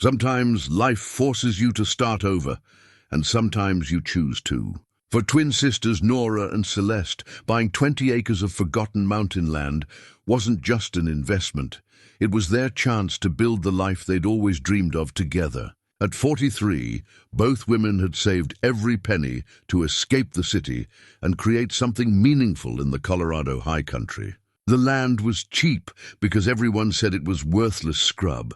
Sometimes life forces you to start over, and sometimes you choose to. For twin sisters Nora and Celeste, buying 20 acres of forgotten mountain land wasn't just an investment. It was their chance to build the life they'd always dreamed of together. At 43, both women had saved every penny to escape the city and create something meaningful in the Colorado high country. The land was cheap because everyone said it was worthless scrub,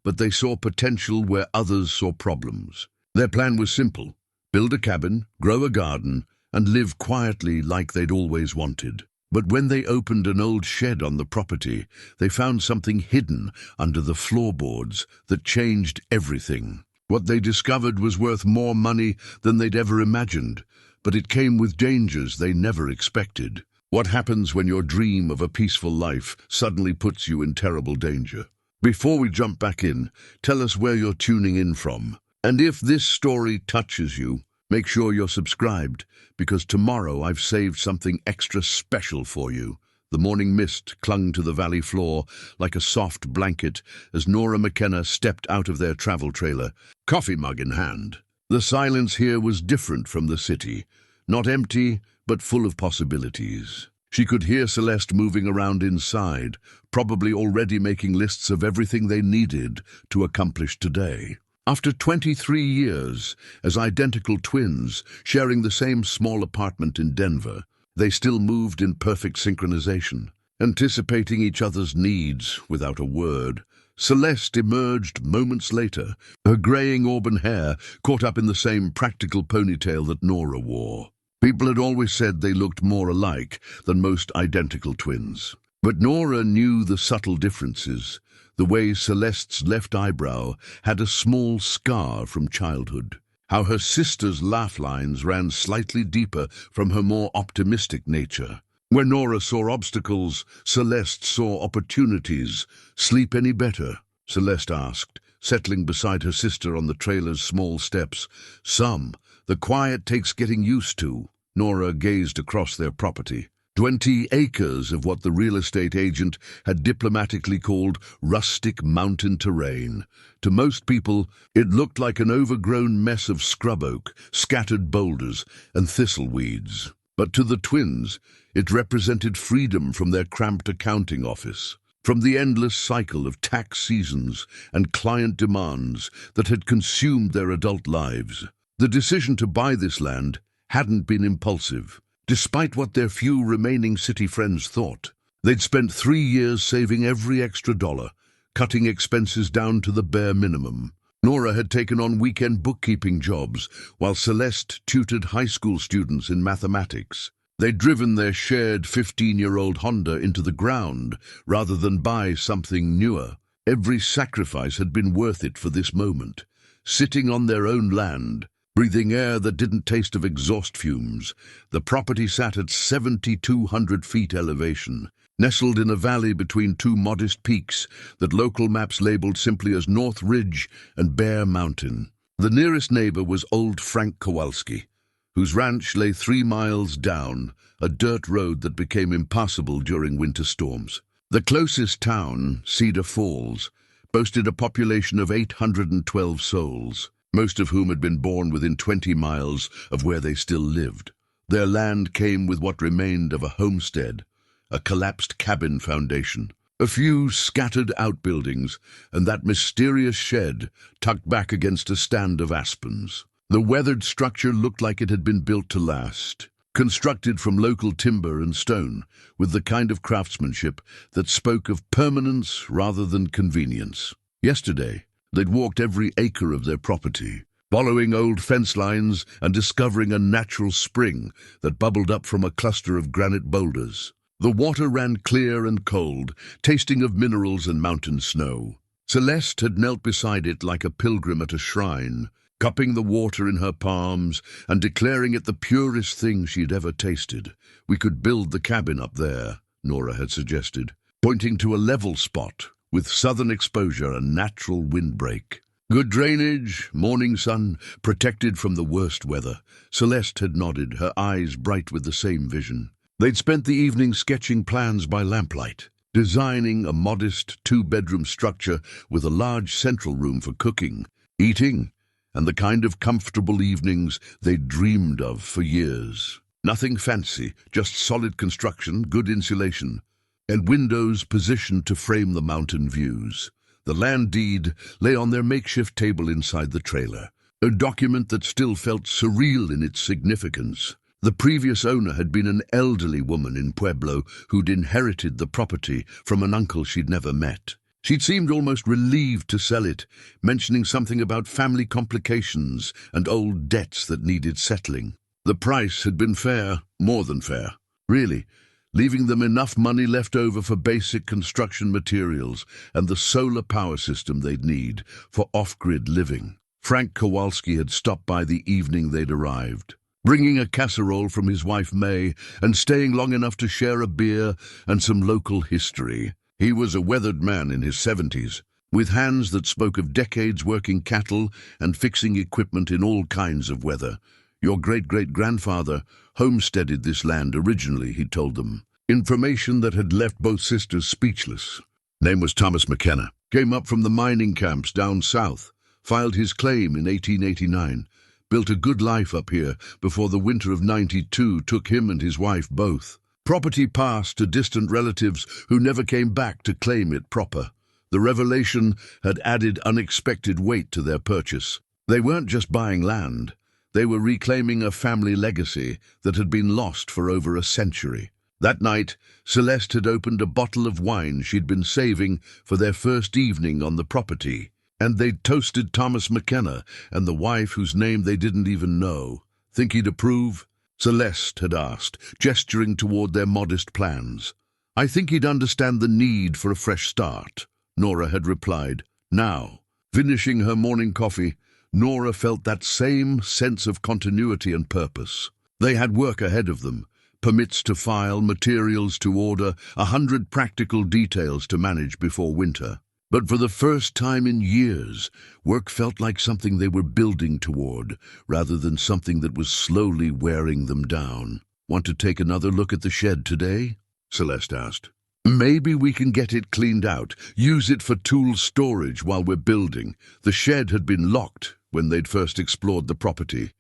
but they saw potential where others saw problems. Their plan was simple: build a cabin, grow a garden, and live quietly like they'd always wanted. But when they opened an old shed on the property, they found something hidden under the floorboards that changed everything. What they discovered was worth more money than they'd ever imagined, but it came with dangers they never expected. What happens when your dream of a peaceful life suddenly puts you in terrible danger? Before we jump back in, tell us where you're tuning in from. And if this story touches you, make sure you're subscribed, because tomorrow I've saved something extra special for you. The morning mist clung to the valley floor like a soft blanket as Nora McKenna stepped out of their travel trailer, coffee mug in hand. The silence here was different from the city, not empty, but full of possibilities. She could hear Celeste moving around inside, probably already making lists of everything they needed to accomplish today. After 23 years, as identical twins, sharing the same small apartment in Denver, they still moved in perfect synchronization, anticipating each other's needs without a word. Celeste emerged moments later, her graying auburn hair caught up in the same practical ponytail that Nora wore. People had always said they looked more alike than most identical twins. But Nora knew the subtle differences, the way Celeste's left eyebrow had a small scar from childhood, how her sister's laugh lines ran slightly deeper from her more optimistic nature. Where Nora saw obstacles, Celeste saw opportunities. "Sleep any better?" Celeste asked, settling beside her sister on the trailer's small steps. "Some. The quiet takes getting used to." Nora gazed across their property. 20 acres of what the real estate agent had diplomatically called rustic mountain terrain. To most people, it looked like an overgrown mess of scrub oak, scattered boulders, and thistleweeds. But to the twins, it represented freedom from their cramped accounting office, from the endless cycle of tax seasons and client demands that had consumed their adult lives. The decision to buy this land hadn't been impulsive, despite what their few remaining city friends thought. They'd spent 3 years saving every extra dollar, cutting expenses down to the bare minimum. Nora had taken on weekend bookkeeping jobs, while Celeste tutored high school students in mathematics. They'd driven their shared 15-year-old Honda into the ground rather than buy something newer. Every sacrifice had been worth it for this moment. Sitting on their own land, breathing air that didn't taste of exhaust fumes, the property sat at 7,200 feet elevation, nestled in a valley between two modest peaks that local maps labeled simply as North Ridge and Bear Mountain. The nearest neighbor was old Frank Kowalski, whose ranch lay 3 miles down a dirt road that became impassable during winter storms. The closest town, Cedar Falls, boasted a population of 812 souls, most of whom had been born within 20 miles of where they still lived. Their land came with what remained of a homestead, a collapsed cabin foundation, a few scattered outbuildings, and that mysterious shed tucked back against a stand of aspens. The weathered structure looked like it had been built to last, constructed from local timber and stone, with the kind of craftsmanship that spoke of permanence rather than convenience. Yesterday, they'd walked every acre of their property, following old fence lines and discovering a natural spring that bubbled up from a cluster of granite boulders. The water ran clear and cold, tasting of minerals and mountain snow. Celeste had knelt beside it like a pilgrim at a shrine, cupping the water in her palms and declaring it the purest thing she'd ever tasted. "We could build the cabin up there," Nora had suggested, pointing to a level spot with southern exposure and natural windbreak. Good drainage, morning sun, protected from the worst weather. Celeste had nodded, her eyes bright with the same vision. They'd spent the evening sketching plans by lamplight, designing a modest two-bedroom structure with a large central room for cooking, eating, and the kind of comfortable evenings they'd dreamed of for years. Nothing fancy, just solid construction, good insulation, and windows positioned to frame the mountain views. The land deed lay on their makeshift table inside the trailer, a document that still felt surreal in its significance. The previous owner had been an elderly woman in Pueblo who'd inherited the property from an uncle she'd never met. She'd seemed almost relieved to sell it, mentioning something about family complications and old debts that needed settling. The price had been fair, more than fair, really, leaving them enough money left over for basic construction materials and the solar power system they'd need for off-grid living. Frank Kowalski had stopped by the evening they'd arrived, bringing a casserole from his wife May and staying long enough to share a beer and some local history. He was a weathered man in his 70s, with hands that spoke of decades working cattle and fixing equipment in all kinds of weather. Your great-great-grandfather homesteaded this land originally, he told them. Information that had left both sisters speechless. Name was Thomas McKenna. Came up from the mining camps down south. Filed his claim in 1889. Built a good life up here before the winter of '92 took him and his wife both. Property passed to distant relatives who never came back to claim it proper. The revelation had added unexpected weight to their purchase. They weren't just buying land. They were reclaiming a family legacy that had been lost for over a century. That night, Celeste had opened a bottle of wine she'd been saving for their first evening on the property, and they'd toasted Thomas McKenna and the wife whose name they didn't even know. Think he'd approve? Celeste had asked, gesturing toward their modest plans. I think he'd understand the need for a fresh start, Nora had replied. Now, finishing her morning coffee, Nora felt that same sense of continuity and purpose. They had work ahead of them, permits to file, materials to order, 100 practical details to manage before winter. But for the first time in years, work felt like something they were building toward, rather than something that was slowly wearing them down. Want to take another look at the shed today? Celeste asked. Maybe we can get it cleaned out, use it for tool storage while we're building. The shed had been locked when they'd first explored the property.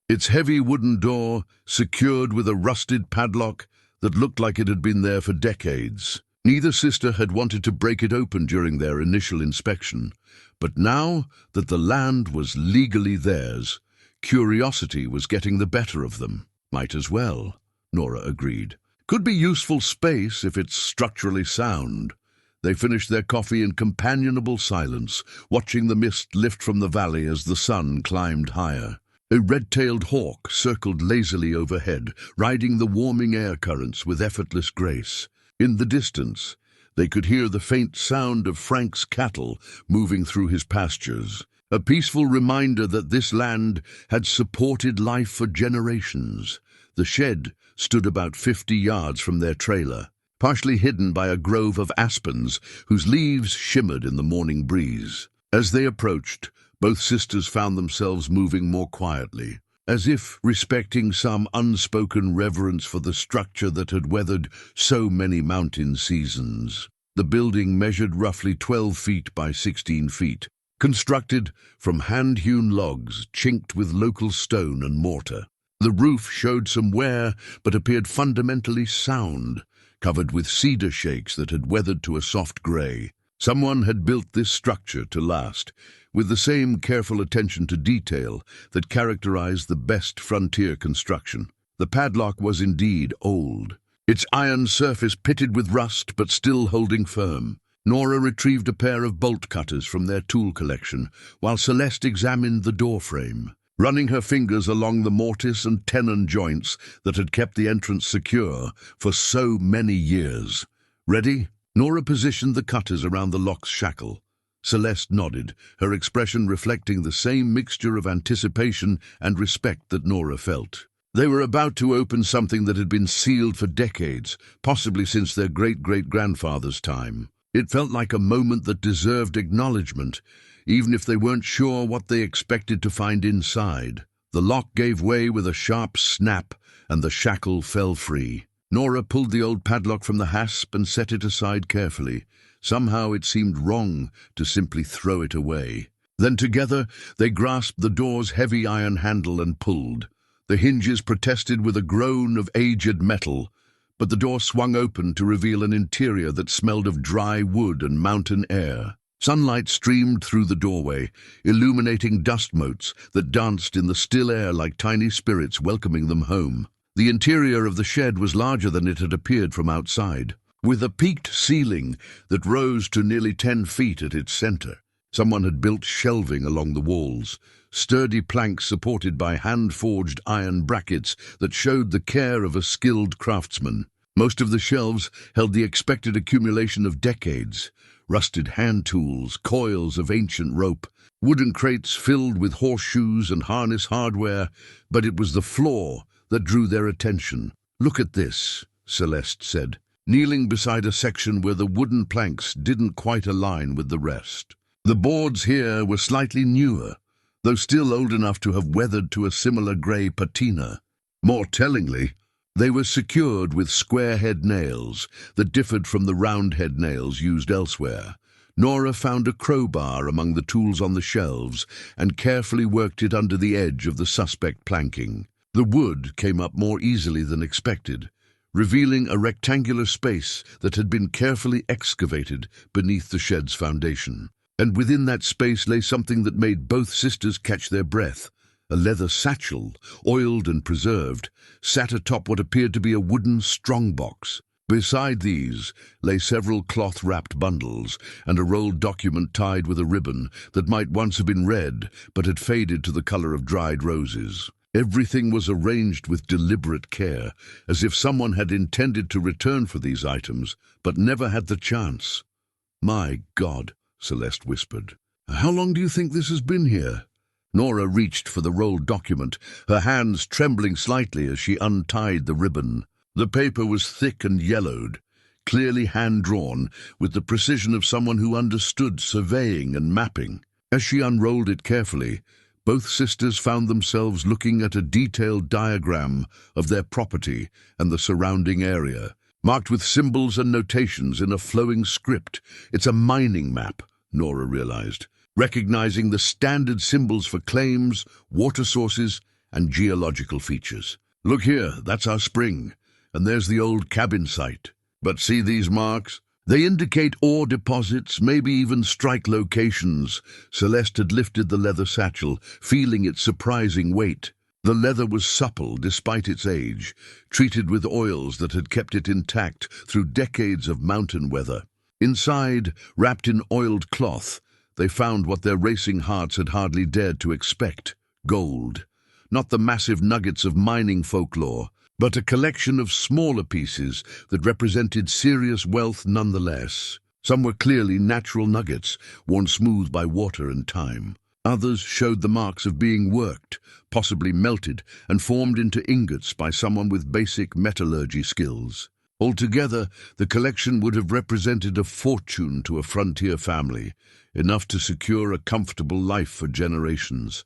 Its heavy wooden door secured with a rusted padlock that looked like it had been there for decades. Neither sister had wanted to break it open during their initial inspection, but now that the land was legally theirs, curiosity was getting the better of them. Might as well, Nora agreed. Could be useful space if it's structurally sound. They finished their coffee in companionable silence, watching the mist lift from the valley as the sun climbed higher. A red-tailed hawk circled lazily overhead, riding the warming air currents with effortless grace. In the distance, they could hear the faint sound of Frank's cattle moving through his pastures, a peaceful reminder that this land had supported life for generations. The shed stood about 50 yards from their trailer, partially hidden by a grove of aspens whose leaves shimmered in the morning breeze. As they approached, both sisters found themselves moving more quietly, as if respecting some unspoken reverence for the structure that had weathered so many mountain seasons. The building measured roughly 12 feet by 16 feet, constructed from hand-hewn logs chinked with local stone and mortar. The roof showed some wear but appeared fundamentally sound, covered with cedar shakes that had weathered to a soft gray. Someone had built this structure to last, with the same careful attention to detail that characterized the best frontier construction. The padlock was indeed old, its iron surface pitted with rust but still holding firm. Nora retrieved a pair of bolt cutters from their tool collection, while Celeste examined the doorframe, running her fingers along the mortise and tenon joints that had kept the entrance secure for so many years. Ready? Nora positioned the cutters around the lock's shackle. Celeste nodded, her expression reflecting the same mixture of anticipation and respect that Nora felt. They were about to open something that had been sealed for decades, possibly since their great-great-grandfather's time. It felt like a moment that deserved acknowledgement, even if they weren't sure what they expected to find inside. The lock gave way with a sharp snap, and the shackle fell free. Nora pulled the old padlock from the hasp and set it aside carefully. Somehow it seemed wrong to simply throw it away. Then together they grasped the door's heavy iron handle and pulled. The hinges protested with a groan of aged metal, but the door swung open to reveal an interior that smelled of dry wood and mountain air. Sunlight streamed through the doorway, illuminating dust motes that danced in the still air like tiny spirits welcoming them home. The interior of the shed was larger than it had appeared from outside, with a peaked ceiling that rose to nearly 10 feet at its center. Someone had built shelving along the walls, sturdy planks supported by hand-forged iron brackets that showed the care of a skilled craftsman. Most of the shelves held the expected accumulation of decades: rusted hand tools, coils of ancient rope, wooden crates filled with horseshoes and harness hardware, but it was the floor that drew their attention. "Look at this," Celeste said, kneeling beside a section where the wooden planks didn't quite align with the rest. The boards here were slightly newer, though still old enough to have weathered to a similar grey patina. More tellingly, they were secured with square-head nails that differed from the round-head nails used elsewhere. Nora found a crowbar among the tools on the shelves and carefully worked it under the edge of the suspect planking. The wood came up more easily than expected, revealing a rectangular space that had been carefully excavated beneath the shed's foundation. And within that space lay something that made both sisters catch their breath. A leather satchel, oiled and preserved, sat atop what appeared to be a wooden strongbox. Beside these lay several cloth-wrapped bundles and a rolled document tied with a ribbon that might once have been red but had faded to the color of dried roses. Everything was arranged with deliberate care, as if someone had intended to return for these items, but never had the chance. "My God," Celeste whispered. "How long do you think this has been here?" Nora reached for the rolled document, her hands trembling slightly as she untied the ribbon. The paper was thick and yellowed, clearly hand-drawn, with the precision of someone who understood surveying and mapping. As she unrolled it carefully, both sisters found themselves looking at a detailed diagram of their property and the surrounding area, marked with symbols and notations in a flowing script. "It's a mining map," Nora realized, recognizing the standard symbols for claims, water sources, and geological features. "Look here, that's our spring, and there's the old cabin site. But see these marks? They indicate ore deposits, maybe even strike locations." Celeste had lifted the leather satchel, feeling its surprising weight. The leather was supple despite its age, treated with oils that had kept it intact through decades of mountain weather. Inside, wrapped in oiled cloth, they found what their racing hearts had hardly dared to expect: gold. Not the massive nuggets of mining folklore, but a collection of smaller pieces that represented serious wealth nonetheless. Some were clearly natural nuggets, worn smooth by water and time. Others showed the marks of being worked, possibly melted, and formed into ingots by someone with basic metallurgy skills. Altogether, the collection would have represented a fortune to a frontier family, enough to secure a comfortable life for generations.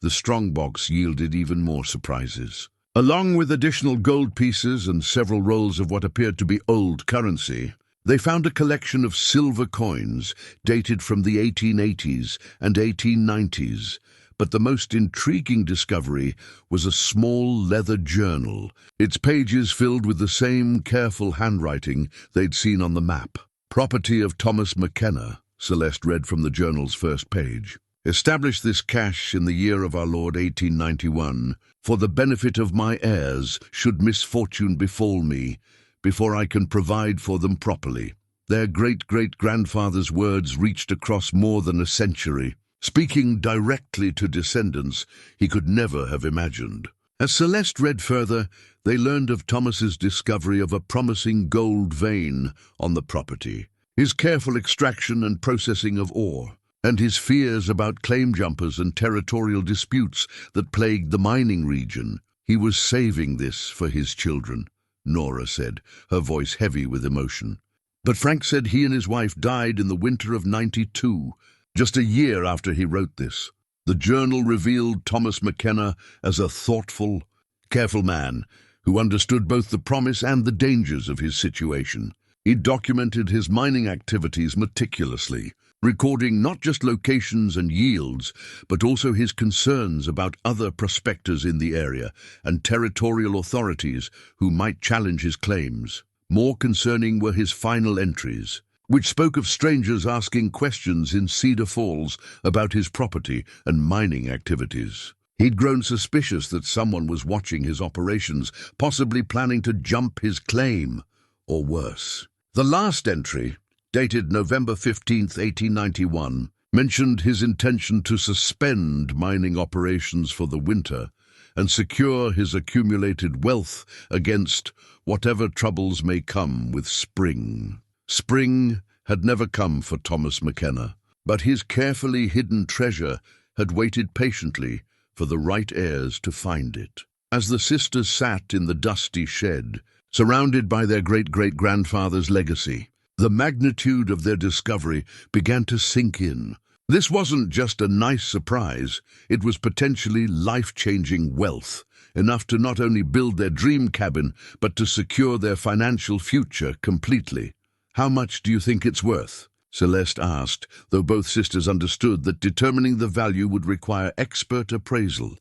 The strongbox yielded even more surprises. Along with additional gold pieces and several rolls of what appeared to be old currency, they found a collection of silver coins dated from the 1880s and 1890s. But the most intriguing discovery was a small leather journal, its pages filled with the same careful handwriting they'd seen on the map. "Property of Thomas McKenna," Celeste read from the journal's first page. "Establish this cache in the year of our Lord 1891, for the benefit of my heirs, should misfortune befall me, before I can provide for them properly." Their great-great-grandfather's words reached across more than a century, speaking directly to descendants he could never have imagined. As Celeste read further, they learned of Thomas's discovery of a promising gold vein on the property, his careful extraction and processing of ore, and his fears about claim jumpers and territorial disputes that plagued the mining region. He was saving this for his children, Nora said, her voice heavy with emotion. But Frank said he and his wife died in the winter of '92, just a year after he wrote this. The journal revealed Thomas McKenna as a thoughtful, careful man who understood both the promise and the dangers of his situation. He documented his mining activities meticulously, recording not just locations and yields, but also his concerns about other prospectors in the area and territorial authorities who might challenge his claims. More concerning were his final entries, which spoke of strangers asking questions in Cedar Falls about his property and mining activities. He'd grown suspicious that someone was watching his operations, possibly planning to jump his claim, or worse. The last entry, dated November 15th, 1891, mentioned his intention to suspend mining operations for the winter and secure his accumulated wealth against whatever troubles may come with spring. Spring had never come for Thomas McKenna, but his carefully hidden treasure had waited patiently for the right heirs to find it. As the sisters sat in the dusty shed, surrounded by their great-great-grandfather's legacy, the magnitude of their discovery began to sink in. This wasn't just a nice surprise, it was potentially life-changing wealth, enough to not only build their dream cabin, but to secure their financial future completely. "How much do you think it's worth?" Celeste asked, though both sisters understood that determining the value would require expert appraisal.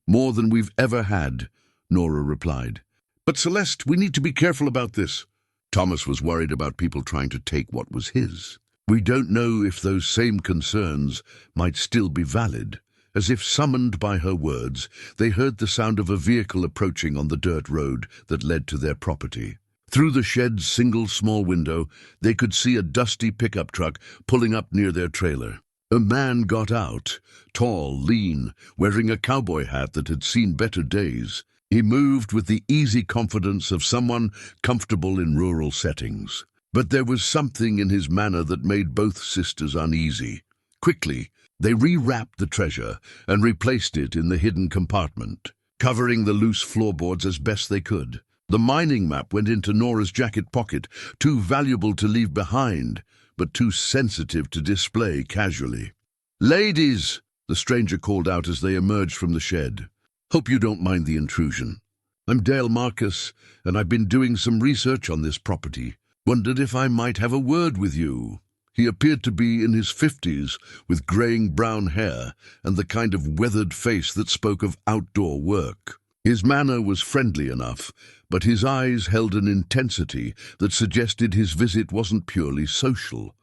"More than we've ever had," Nora replied. "But Celeste, we need to be careful about this." Thomas was worried about people trying to take what was his. "We don't know if those same concerns might still be valid." As if summoned by her words, they heard the sound of a vehicle approaching on the dirt road that led to their property. Through the shed's single small window, they could see a dusty pickup truck pulling up near their trailer. A man got out, tall, lean, wearing a cowboy hat that had seen better days. He moved with the easy confidence of someone comfortable in rural settings. But there was something in his manner that made both sisters uneasy. Quickly, they rewrapped the treasure and replaced it in the hidden compartment, covering the loose floorboards as best they could. The mining map went into Nora's jacket pocket, too valuable to leave behind, but too sensitive to display casually. "Ladies," the stranger called out as they emerged from the shed. "Hope you don't mind the intrusion. I'm Dale Marcus, and I've been doing some research on this property. Wondered if I might have a word with you." He appeared to be in his 50s, with graying brown hair and the kind of weathered face that spoke of outdoor work. His manner was friendly enough, but his eyes held an intensity that suggested his visit wasn't purely social.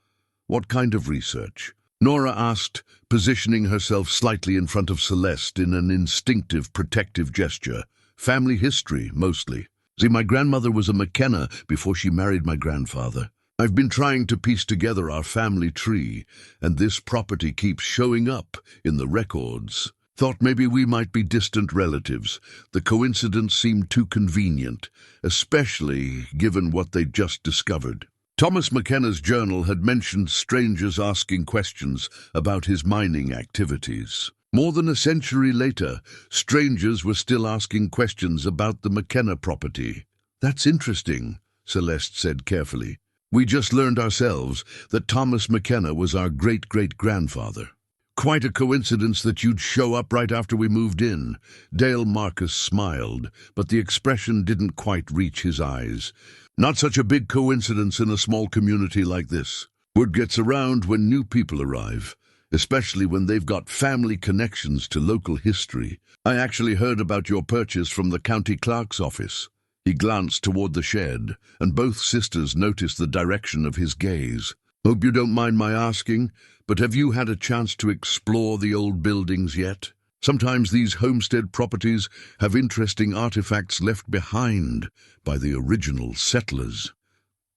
"What kind of research?" Nora asked, positioning herself slightly in front of Celeste in an instinctive, protective gesture. "Family history, mostly. See, my grandmother was a McKenna before she married my grandfather. I've been trying to piece together our family tree, and this property keeps showing up in the records. Thought maybe we might be distant relatives. The coincidence seemed too convenient, especially given what they'd just discovered." Thomas McKenna's journal had mentioned strangers asking questions about his mining activities. More than a century later, strangers were still asking questions about the McKenna property. "That's interesting," Celeste said carefully. "We just learned ourselves that Thomas McKenna was our great-great-grandfather. Quite a coincidence that you'd show up right after we moved in." Dale Marcus smiled, but the expression didn't quite reach his eyes. "Not such a big coincidence in a small community like this. Word gets around when new people arrive, especially when they've got family connections to local history. I actually heard about your purchase from the county clerk's office." He glanced toward the shed, and both sisters noticed the direction of his gaze. "Hope you don't mind my asking, but have you had a chance to explore the old buildings yet? Sometimes these homestead properties have interesting artifacts left behind by the original settlers."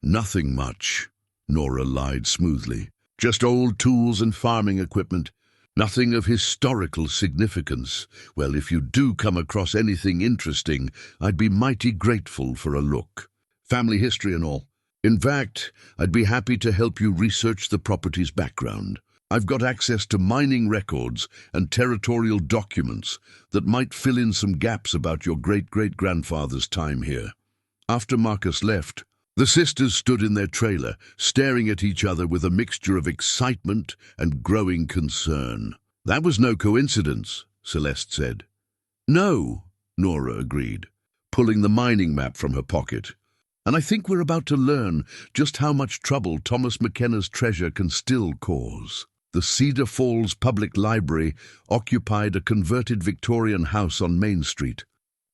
"Nothing much," Nora lied smoothly. "Just old tools and farming equipment. Nothing of historical significance. Well, if you do come across anything interesting, I'd be mighty grateful for a look. Family history and all. In fact, I'd be happy to help you research the property's background. I've got access to mining records and territorial documents that might fill in some gaps about your great-great-grandfather's time here." After Marcus left, the sisters stood in their trailer, staring at each other with a mixture of excitement and growing concern. "That was no coincidence," Celeste said. "No," Nora agreed. pulling the mining map from her pocket. "And I think we're about to learn just how much trouble Thomas McKenna's treasure can still cause." The Cedar Falls Public Library occupied a converted Victorian house on Main Street.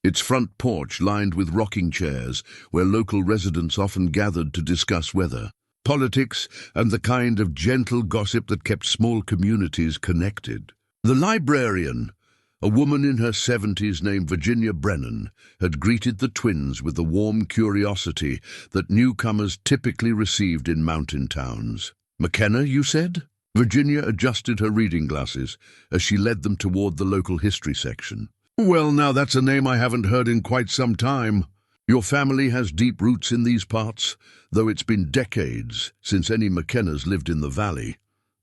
Its front porch lined with rocking chairs, where local residents often gathered to discuss weather, politics, and the kind of gentle gossip that kept small communities connected. The librarian, a woman in her 70s named Virginia Brennan, had greeted the twins with the warm curiosity that newcomers typically received in mountain towns. "McKenna, you said?" Virginia adjusted her reading glasses as she led them toward the local history section. "Well, now that's a name I haven't heard in quite some time. Your family has deep roots in these parts, though it's been decades since any McKennas lived in the valley."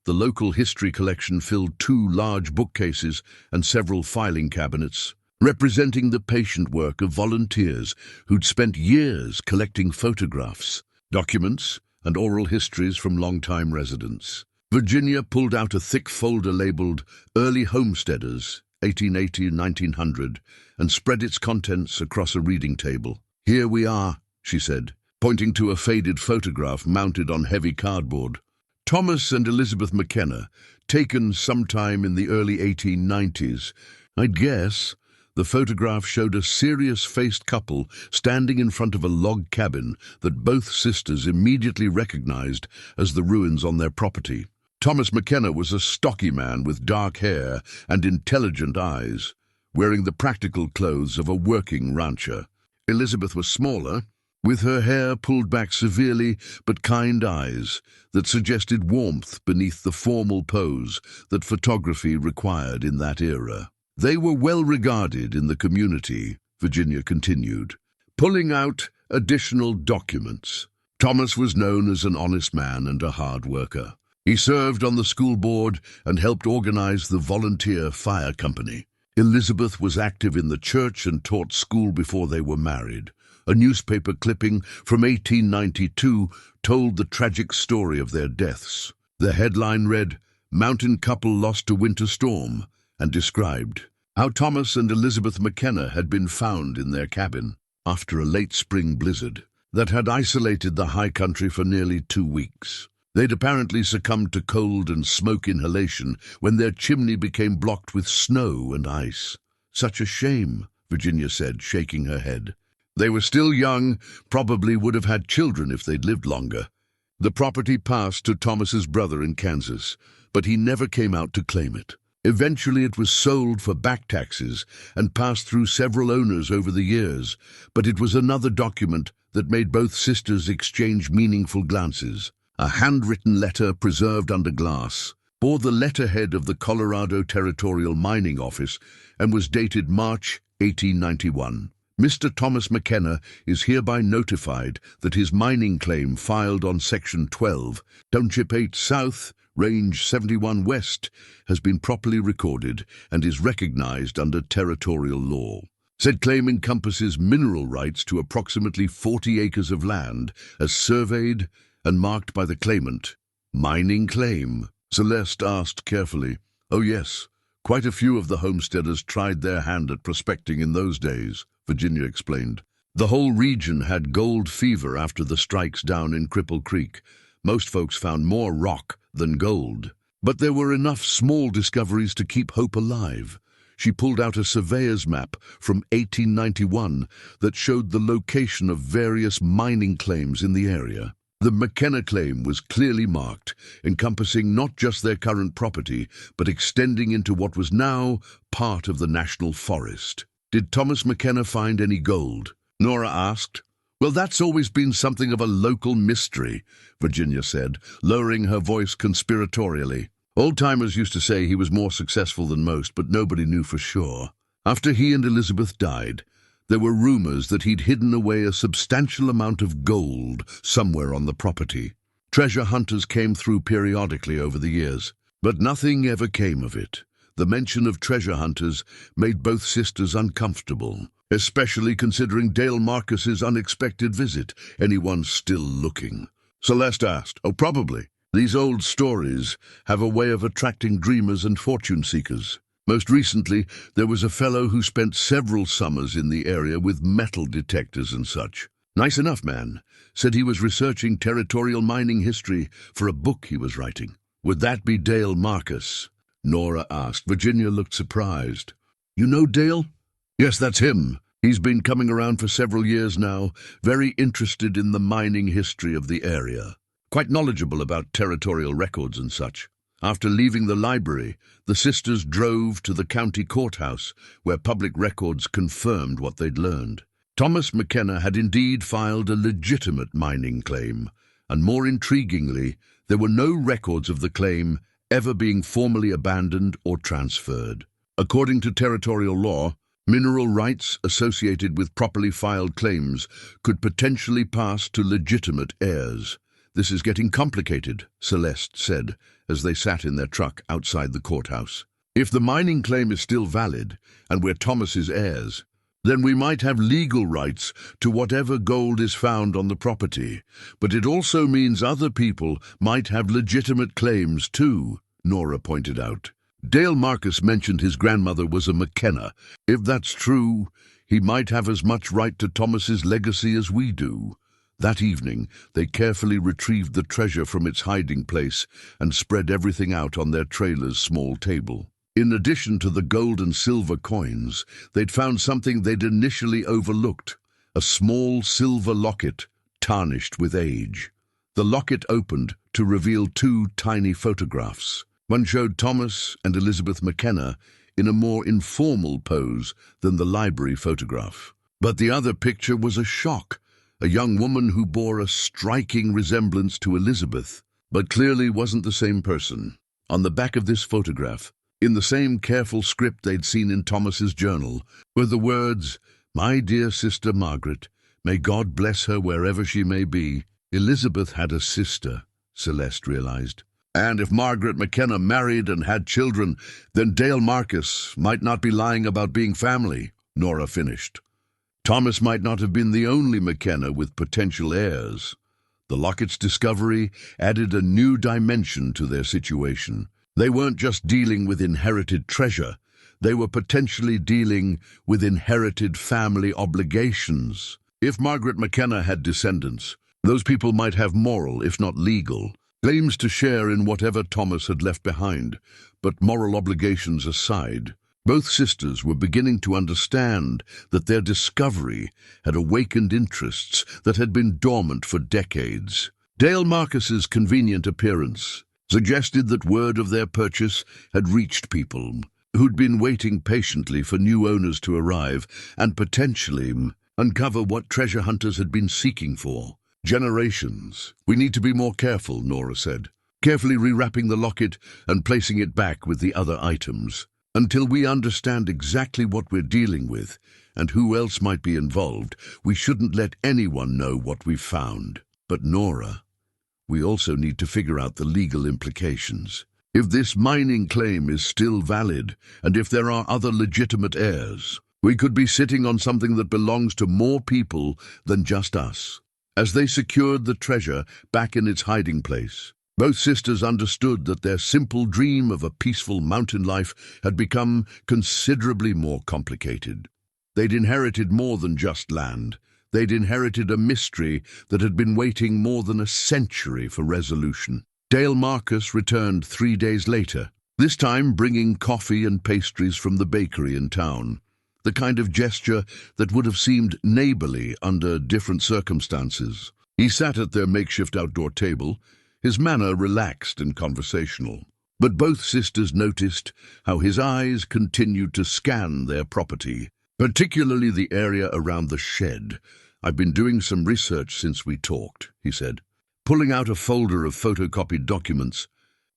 The local history collection filled 2 large bookcases and several filing cabinets, representing the patient work of volunteers who'd spent years collecting photographs, documents, and oral histories from longtime residents. Virginia pulled out a thick folder labeled Early Homesteaders, 1880-1900, and spread its contents across a reading table. "Here we are," she said, pointing to a faded photograph mounted on heavy cardboard. "Thomas and Elizabeth McKenna, taken sometime in the early 1890s. I'd guess." The photograph showed a serious-faced couple standing in front of a log cabin that both sisters immediately recognized as the ruins on their property. Thomas McKenna was a stocky man with dark hair and intelligent eyes, wearing the practical clothes of a working rancher. Elizabeth was smaller, with her hair pulled back severely but kind eyes that suggested warmth beneath the formal pose that photography required in that era. They were well regarded in the community, Virginia continued, pulling out additional documents. Thomas was known as an honest man and a hard worker. He served on the school board and helped organize the volunteer fire company. Elizabeth was active in the church and taught school before they were married. A newspaper clipping from 1892 told the tragic story of their deaths. The headline read, "Mountain Couple Lost to Winter Storm," and described how Thomas and Elizabeth McKenna had been found in their cabin after a late spring blizzard that had isolated the high country for nearly 2 weeks. They'd apparently succumbed to cold and smoke inhalation when their chimney became blocked with snow and ice. "Such a shame," Virginia said, shaking her head. "They were still young, probably would have had children if they'd lived longer." The property passed to Thomas's brother in Kansas, but he never came out to claim it. Eventually it was sold for back taxes and passed through several owners over the years, but it was another document that made both sisters exchange meaningful glances. A handwritten letter preserved under glass bore the letterhead of the Colorado Territorial Mining Office and was dated March 1891. "Mr. Thomas McKenna is hereby notified that his mining claim filed on Section 12, Township 8 South, Range 71 West, has been properly recorded and is recognized under territorial law. Said claim encompasses mineral rights to approximately 40 acres of land, as surveyed and marked by the claimant." "Mining claim?" Celeste asked carefully. "Oh yes, quite a few of the homesteaders tried their hand at prospecting in those days," Virginia explained. "The whole region had gold fever after the strikes down in Cripple Creek. Most folks found more rock than gold. But there were enough small discoveries to keep hope alive." She pulled out a surveyor's map from 1891 that showed the location of various mining claims in the area. The McKenna claim was clearly marked, encompassing not just their current property, but extending into what was now part of the national forest. "Did Thomas McKenna find any gold?" Nora asked. "Well, that's always been something of a local mystery," Virginia said, lowering her voice conspiratorially. "Old-timers used to say he was more successful than most, but nobody knew for sure. After he and Elizabeth died, there were rumors that he'd hidden away a substantial amount of gold somewhere on the property. Treasure hunters came through periodically over the years, but nothing ever came of it. The mention of treasure hunters made both sisters uncomfortable, especially considering Dale Marcus's unexpected visit. "Anyone still looking?" Celeste asked. "Oh, probably. These old stories have a way of attracting dreamers and fortune seekers." Most recently, there was a fellow who spent several summers in the area with metal detectors and such. Nice enough man. Said he was researching territorial mining history for a book he was writing. Would that be Dale Marcus? Nora asked. Virginia looked surprised. You know Dale? Yes, that's him. He's been coming around for several years now, very interested in the mining history of the area. Quite knowledgeable about territorial records and such. After leaving the library, the sisters drove to the county courthouse, where public records confirmed what they'd learned. Thomas McKenna had indeed filed a legitimate mining claim, and more intriguingly, there were no records of the claim ever being formally abandoned or transferred. According to territorial law, mineral rights associated with properly filed claims could potentially pass to legitimate heirs. This is getting complicated, Celeste said, as they sat in their truck outside the courthouse. If the mining claim is still valid, and we're Thomas's heirs, then we might have legal rights to whatever gold is found on the property. But it also means other people might have legitimate claims too, Nora pointed out. Dale Marcus mentioned his grandmother was a McKenna. If that's true, he might have as much right to Thomas's legacy as we do. That evening, they carefully retrieved the treasure from its hiding place and spread everything out on their trailer's small table. In addition to the gold and silver coins, they'd found something they'd initially overlooked, a small silver locket, tarnished with age. The locket opened to reveal two tiny photographs. One showed Thomas and Elizabeth McKenna in a more informal pose than the library photograph. But the other picture was a shock. A young woman who bore a striking resemblance to Elizabeth, but clearly wasn't the same person. On the back of this photograph, in the same careful script they'd seen in Thomas's journal, were the words, "My dear sister Margaret, may God bless her wherever she may be." Elizabeth had a sister, Celeste realized. And if Margaret McKenna married and had children, then Dale Marcus might not be lying about being family, Nora finished. Thomas might not have been the only McKenna with potential heirs. The locket's discovery added a new dimension to their situation. They weren't just dealing with inherited treasure, they were potentially dealing with inherited family obligations. If Margaret McKenna had descendants, those people might have moral, if not legal, claims to share in whatever Thomas had left behind. But moral obligations aside, both sisters were beginning to understand that their discovery had awakened interests that had been dormant for decades. Dale Marcus's convenient appearance suggested that word of their purchase had reached people who'd been waiting patiently for new owners to arrive and potentially uncover what treasure hunters had been seeking for. Generations. We need to be more careful, Nora said, carefully rewrapping the locket and placing it back with the other items. Until we understand exactly what we're dealing with and who else might be involved, we shouldn't let anyone know what we've found. But Nora, we also need to figure out the legal implications. If this mining claim is still valid, and if there are other legitimate heirs, we could be sitting on something that belongs to more people than just us. As they secured the treasure back in its hiding place, both sisters understood that their simple dream of a peaceful mountain life had become considerably more complicated. They'd inherited more than just land. They'd inherited a mystery that had been waiting more than a century for resolution. Dale Marcus returned 3 days later, this time bringing coffee and pastries from the bakery in town, the kind of gesture that would have seemed neighborly under different circumstances. He sat at their makeshift outdoor table, his manner relaxed and conversational. But both sisters noticed how his eyes continued to scan their property, particularly the area around the shed. "I've been doing some research since we talked," he said, pulling out a folder of photocopied documents.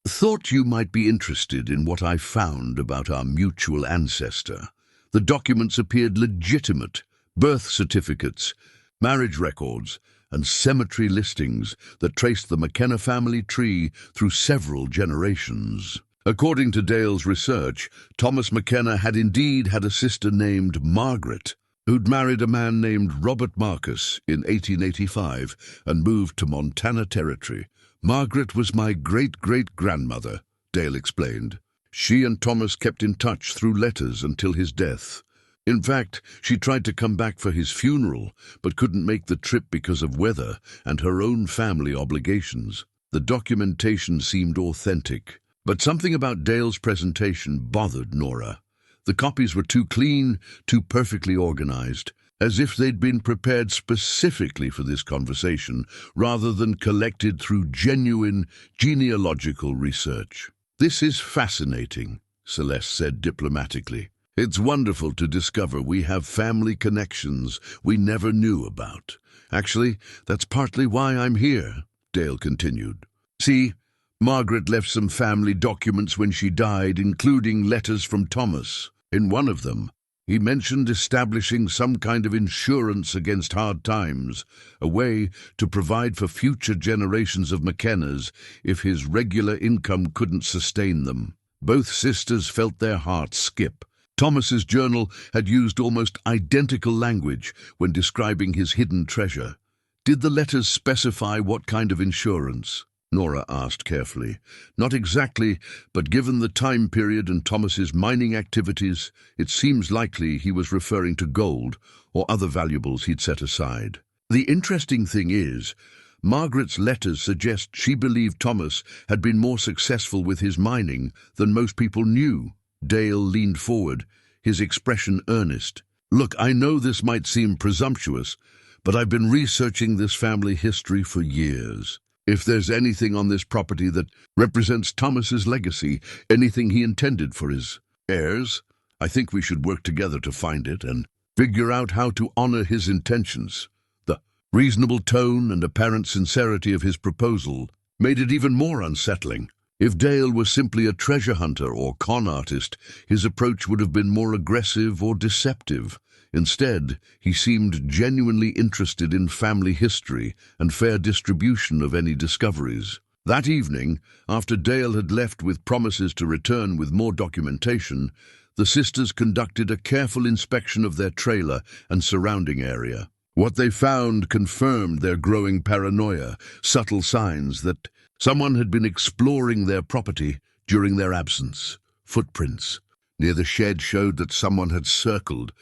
"Thought you might be interested in what I found about our mutual ancestor." The documents appeared legitimate: birth certificates, marriage records, and cemetery listings that traced the McKenna family tree through several generations. According to Dale's research, Thomas McKenna had indeed had a sister named Margaret, who'd married a man named Robert Marcus in 1885 and moved to Montana Territory. "Margaret was my great-great-grandmother," Dale explained. She and Thomas kept in touch through letters until his death. In fact, she tried to come back for his funeral, but couldn't make the trip because of weather and her own family obligations. The documentation seemed authentic, but something about Dale's presentation bothered Nora. The copies were too clean, too perfectly organized, as if they'd been prepared specifically for this conversation, rather than collected through genuine genealogical research. "This is fascinating," Celeste said diplomatically. "It's wonderful to discover we have family connections we never knew about. Actually, that's partly why I'm here," Dale continued. "See, Margaret left some family documents when she died, including letters from Thomas. In one of them, he mentioned establishing some kind of insurance against hard times, a way to provide for future generations of McKennas if his regular income couldn't sustain them." Both sisters felt their hearts skip. Thomas's journal had used almost identical language when describing his hidden treasure. "Did the letters specify what kind of insurance?" Nora asked carefully. "Not exactly, but given the time period and Thomas's mining activities, it seems likely he was referring to gold or other valuables he'd set aside." The interesting thing is, Margaret's letters suggest she believed Thomas had been more successful with his mining than most people knew. Dale leaned forward, his expression earnest. "Look, I know this might seem presumptuous, but I've been researching this family history for years. If there's anything on this property that represents Thomas's legacy, anything he intended for his heirs, I think we should work together to find it and figure out how to honor his intentions." The reasonable tone and apparent sincerity of his proposal made it even more unsettling. If Dale was simply a treasure hunter or con artist, his approach would have been more aggressive or deceptive. Instead, he seemed genuinely interested in family history and fair distribution of any discoveries. That evening, after Dale had left with promises to return with more documentation, the sisters conducted a careful inspection of their trailer and surrounding area. What they found confirmed their growing paranoia, subtle signs that someone had been exploring their property during their absence. Footprints near the shed showed that someone had circled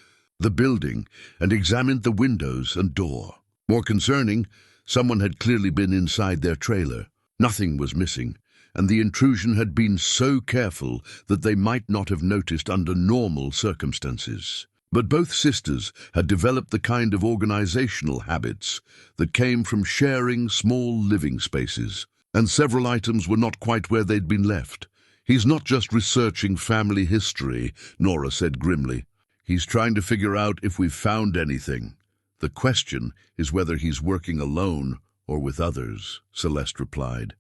the building and examined the windows and door. More concerning, someone had clearly been inside their trailer. Nothing was missing, and the intrusion had been so careful that they might not have noticed under normal circumstances. But both sisters had developed the kind of organizational habits that came from sharing small living spaces, and several items were not quite where they'd been left. "He's not just researching family history," Nora said grimly. "He's trying to figure out if we've found anything. The question is whether he's working alone or with others," Celeste replied.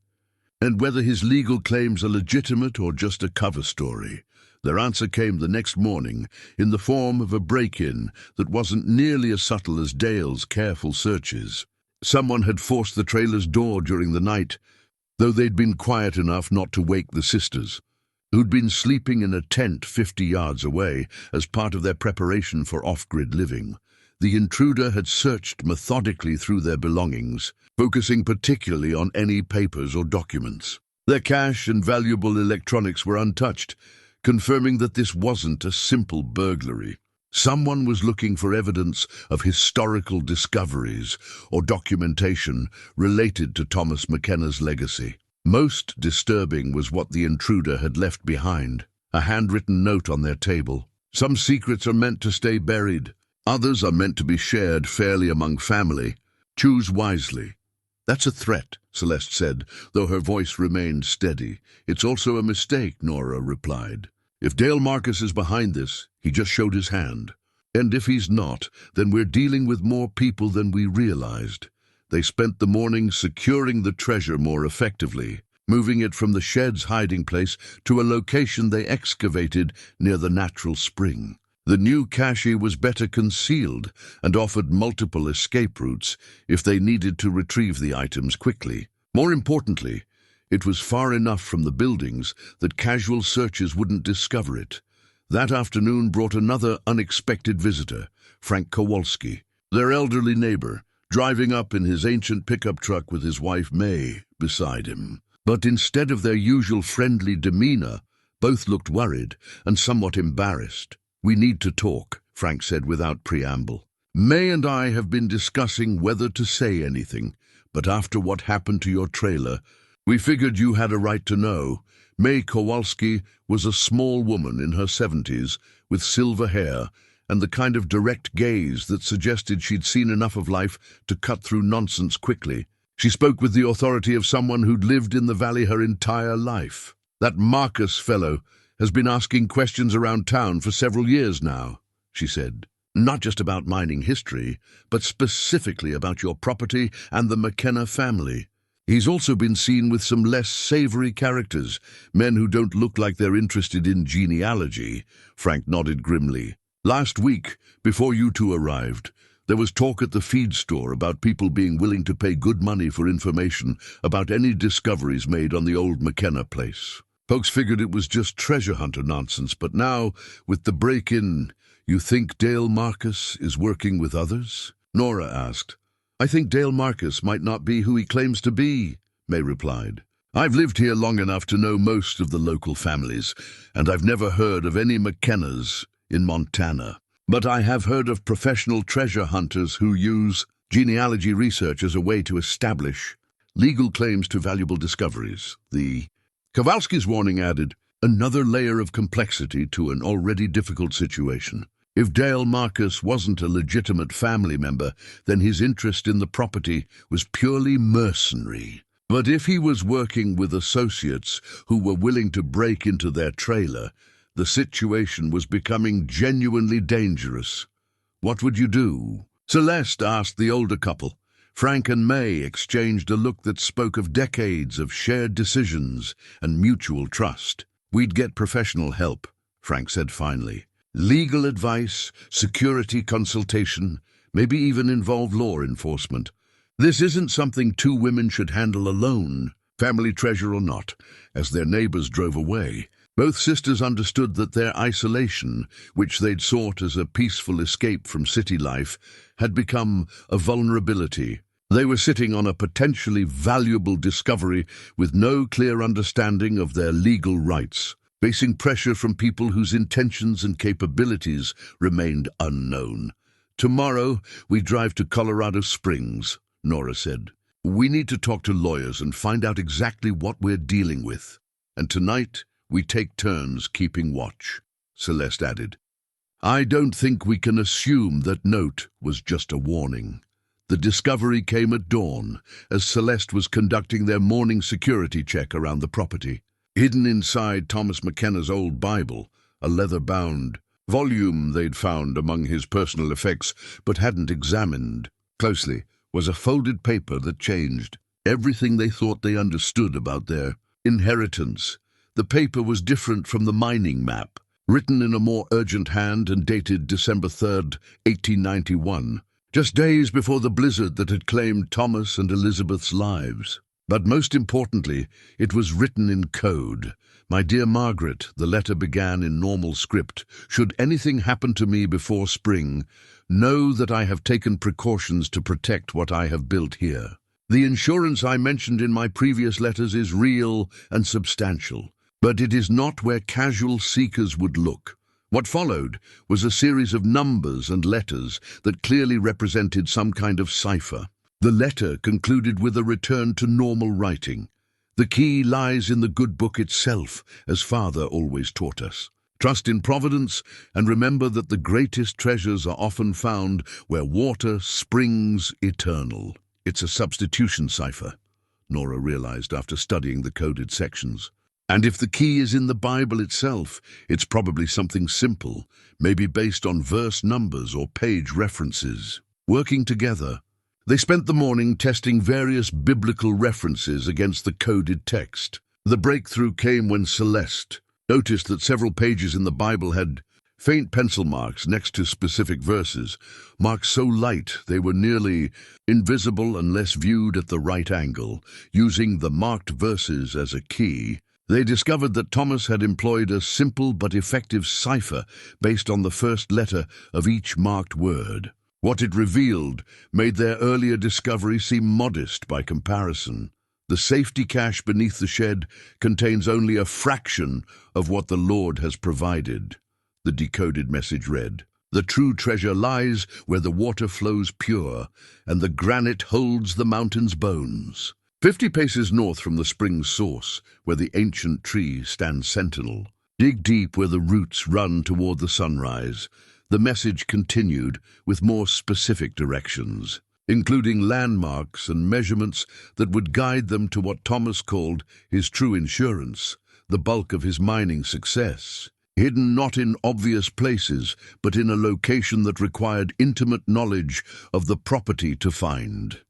"And whether his legal claims are legitimate or just a cover story." Their answer came the next morning in the form of a break-in that wasn't nearly as subtle as Dale's careful searches. Someone had forced the trailer's door during the night, though they'd been quiet enough not to wake the sisters, who'd been sleeping in a tent 50 yards away as part of their preparation for off-grid living. The intruder had searched methodically through their belongings, focusing particularly on any papers or documents. Their cash and valuable electronics were untouched, confirming that this wasn't a simple burglary. Someone was looking for evidence of historical discoveries or documentation related to Thomas McKenna's legacy. Most disturbing was what the intruder had left behind, a handwritten note on their table. "Some secrets are meant to stay buried. Others are meant to be shared fairly among family. Choose wisely." "That's a threat," Celeste said, though her voice remained steady. "It's also a mistake," Nora replied. "If Dale Marcus is behind this, he just showed his hand. And if he's not, then we're dealing with more people than we realized." They spent the morning securing the treasure more effectively, moving it from the shed's hiding place to a location they excavated near the natural spring. The new cache was better concealed and offered multiple escape routes if they needed to retrieve the items quickly. More importantly, it was far enough from the buildings that casual searches wouldn't discover it. That afternoon brought another unexpected visitor, Frank Kowalski, their elderly neighbor, driving up in his ancient pickup truck with his wife May beside him. But instead of their usual friendly demeanor, Both looked worried and somewhat embarrassed. "We need to talk," Frank said without preamble. "May and I have been discussing whether to say anything, but after what happened to your trailer, we figured you had a right to know." May Kowalski was a small woman in her 70s with silver hair and the kind of direct gaze that suggested she'd seen enough of life to cut through nonsense quickly. She spoke with the authority of someone who'd lived in the valley her entire life. "That Marcus fellow has been asking questions around town for several years now," she said. "Not just about mining history, but specifically about your property and the McKenna family. He's also been seen with some less savory characters, men who don't look like they're interested in genealogy." Frank nodded grimly. "Last week, before you two arrived, there was talk at the feed store about people being willing to pay good money for information about any discoveries made on the old McKenna place. Folks figured it was just treasure hunter nonsense, but now, with the break-in, you think Dale Marcus is working with others?" Nora asked. "I think Dale Marcus might not be who he claims to be," May replied. "I've lived here long enough to know most of the local families, and I've never heard of any McKennas in Montana. But I have heard of professional treasure hunters who use genealogy research as a way to establish legal claims to valuable discoveries." Kowalski's warning added another layer of complexity to an already difficult situation. If Dale Marcus wasn't a legitimate family member, then his interest in the property was purely mercenary. But if he was working with associates who were willing to break into their trailer, the situation was becoming genuinely dangerous. "What would you do?" Celeste asked the older couple. Frank and May exchanged a look that spoke of decades of shared decisions and mutual trust. "We'd get professional help," Frank said finally. "Legal advice, security consultation, maybe even involve law enforcement. This isn't something two women should handle alone, family treasure or not." As their neighbors drove away, both sisters understood that their isolation, which they'd sought as a peaceful escape from city life, had become a vulnerability. They were sitting on a potentially valuable discovery with no clear understanding of their legal rights, facing pressure from people whose intentions and capabilities remained unknown. "Tomorrow, we drive to Colorado Springs," Nora said. "We need to talk to lawyers and find out exactly what we're dealing with. And tonight, we take turns keeping watch," Celeste added. "I don't think we can assume that note was just a warning." The discovery came at dawn, as Celeste was conducting their morning security check around the property. Hidden inside Thomas McKenna's old Bible, a leather-bound volume they'd found among his personal effects but hadn't examined closely, was a folded paper that changed everything they thought they understood about their inheritance. The paper was different from the mining map, written in a more urgent hand and dated December 3rd, 1891. Just days before the blizzard that had claimed Thomas and Elizabeth's lives. But most importantly, it was written in code. "My dear Margaret," the letter began in normal script, "should anything happen to me before spring, know that I have taken precautions to protect what I have built here. The insurance I mentioned in my previous letters is real and substantial, but it is not where casual seekers would look." What followed was a series of numbers and letters that clearly represented some kind of cipher. The letter concluded with a return to normal writing. "The key lies in the good book itself, as Father always taught us. Trust in Providence, and remember that the greatest treasures are often found where water springs eternal." It's a substitution cipher, Nora realized after studying the coded sections. And if the key is in the Bible itself, it's probably something simple, maybe based on verse numbers or page references. Working together, they spent the morning testing various biblical references against the coded text. The breakthrough came when Celeste noticed that several pages in the Bible had faint pencil marks next to specific verses, marks so light they were nearly invisible unless viewed at the right angle. Using the marked verses as a key, they discovered that Thomas had employed a simple but effective cipher based on the first letter of each marked word. What it revealed made their earlier discovery seem modest by comparison. The safety cache beneath the shed contains only a fraction of what the Lord has provided. The decoded message read, "The true treasure lies where the water flows pure, and the granite holds the mountain's bones." 50 paces north from the spring's source, where the ancient tree stands sentinel. Dig deep where the roots run toward the sunrise. The message continued with more specific directions, including landmarks and measurements that would guide them to what Thomas called his true insurance, the bulk of his mining success, hidden not in obvious places, but in a location that required intimate knowledge of the property to find.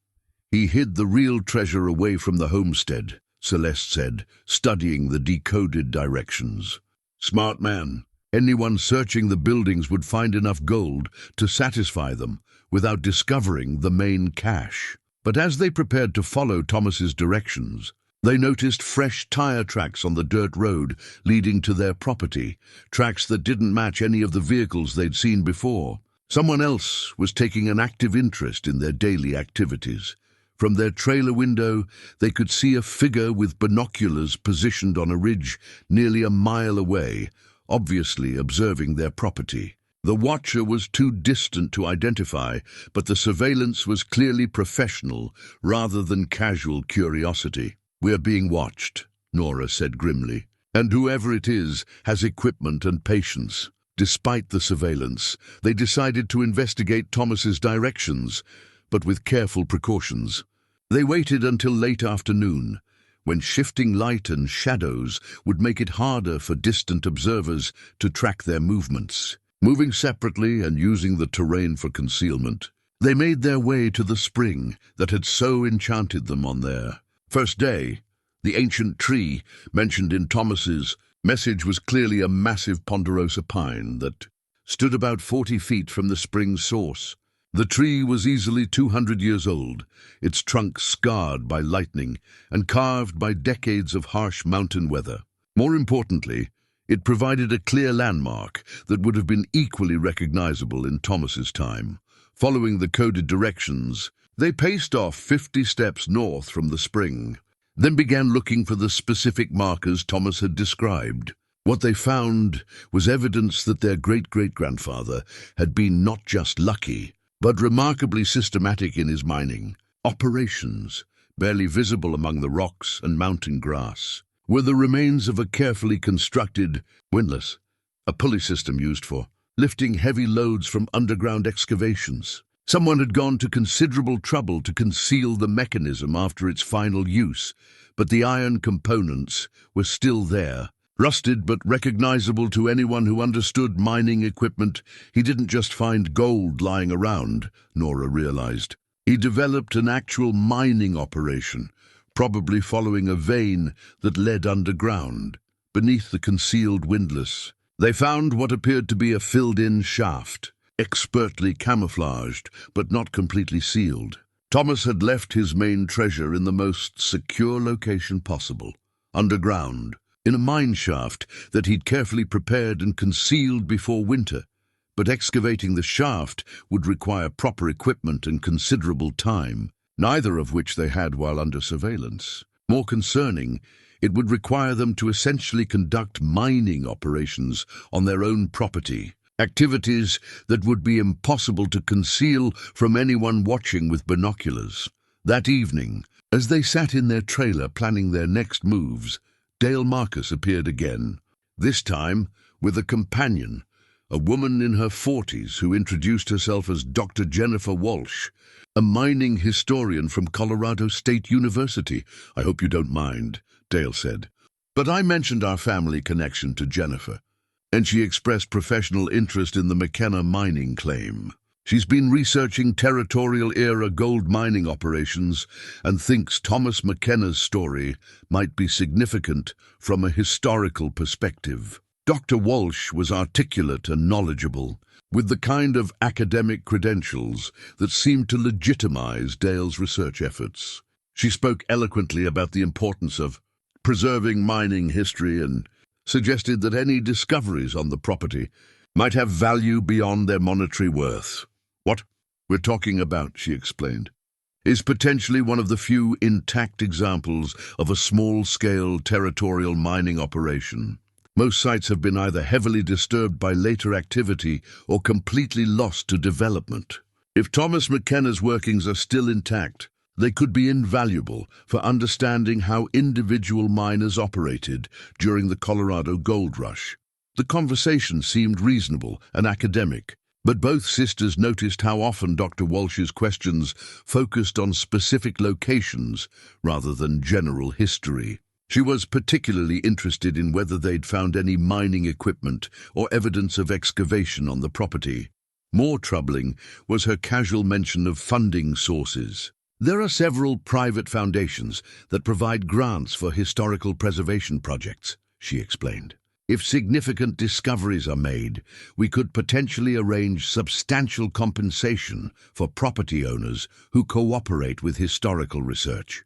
He hid the real treasure away from the homestead, Celeste said, studying the decoded directions. Smart man. Anyone searching the buildings would find enough gold to satisfy them without discovering the main cache. But as they prepared to follow Thomas's directions, they noticed fresh tire tracks on the dirt road leading to their property, tracks that didn't match any of the vehicles they'd seen before. Someone else was taking an active interest in their daily activities. From their trailer window, they could see a figure with binoculars positioned on a ridge nearly a mile away, obviously observing their property. The watcher was too distant to identify, but the surveillance was clearly professional rather than casual curiosity. "We're being watched," Nora said grimly, "and whoever it is has equipment and patience." Despite the surveillance, they decided to investigate Thomas's directions, but with careful precautions. They waited until late afternoon, when shifting light and shadows would make it harder for distant observers to track their movements. Moving separately and using the terrain for concealment, they made their way to the spring that had so enchanted them on their first day. The ancient tree mentioned in Thomas's message was clearly a massive ponderosa pine that stood about 40 feet from the spring's source. The tree was easily 200 years old, its trunk scarred by lightning and carved by decades of harsh mountain weather. More importantly, it provided a clear landmark that would have been equally recognizable in Thomas's time. Following the coded directions, they paced off 50 steps north from the spring, then began looking for the specific markers Thomas had described. What they found was evidence that their great-great-grandfather had been not just lucky, but remarkably systematic in his mining. Operations, barely visible among the rocks and mountain grass, were the remains of a carefully constructed windlass, a pulley system used for lifting heavy loads from underground excavations. Someone had gone to considerable trouble to conceal the mechanism after its final use, but the iron components were still there. Rusted but recognizable to anyone who understood mining equipment, he didn't just find gold lying around, Nora realized. He developed an actual mining operation, probably following a vein that led underground. Beneath the concealed windlass, they found what appeared to be a filled-in shaft, expertly camouflaged but not completely sealed. Thomas had left his main treasure in the most secure location possible, underground, in a mine shaft that he'd carefully prepared and concealed before winter. But excavating the shaft would require proper equipment and considerable time, neither of which they had while under surveillance. More concerning, it would require them to essentially conduct mining operations on their own property, activities that would be impossible to conceal from anyone watching with binoculars. That evening, as they sat in their trailer planning their next moves, Dale Marcus appeared again, this time with a companion, a woman in her 40s who introduced herself as Dr. Jennifer Walsh, a mining historian from Colorado State University. "I hope you don't mind," Dale said. "But I mentioned our family connection to Jennifer, and she expressed professional interest in the McKenna mining claim. She's been researching territorial-era gold mining operations and thinks Thomas McKenna's story might be significant from a historical perspective." Dr. Walsh was articulate and knowledgeable, with the kind of academic credentials that seemed to legitimize Dale's research efforts. She spoke eloquently about the importance of preserving mining history and suggested that any discoveries on the property might have value beyond their monetary worth. "What we're talking about," she explained, is potentially one of the few intact examples of a small-scale territorial mining operation. Most sites have been either heavily disturbed by later activity or completely lost to development. If Thomas McKenna's workings are still intact, they could be invaluable for understanding how individual miners operated during the Colorado Gold Rush. The conversation seemed reasonable and academic, but both sisters noticed how often Dr. Walsh's questions focused on specific locations rather than general history. She was particularly interested in whether they'd found any mining equipment or evidence of excavation on the property. More troubling was her casual mention of funding sources. There are several private foundations that provide grants for historical preservation projects, she explained. If significant discoveries are made, we could potentially arrange substantial compensation for property owners who cooperate with historical research.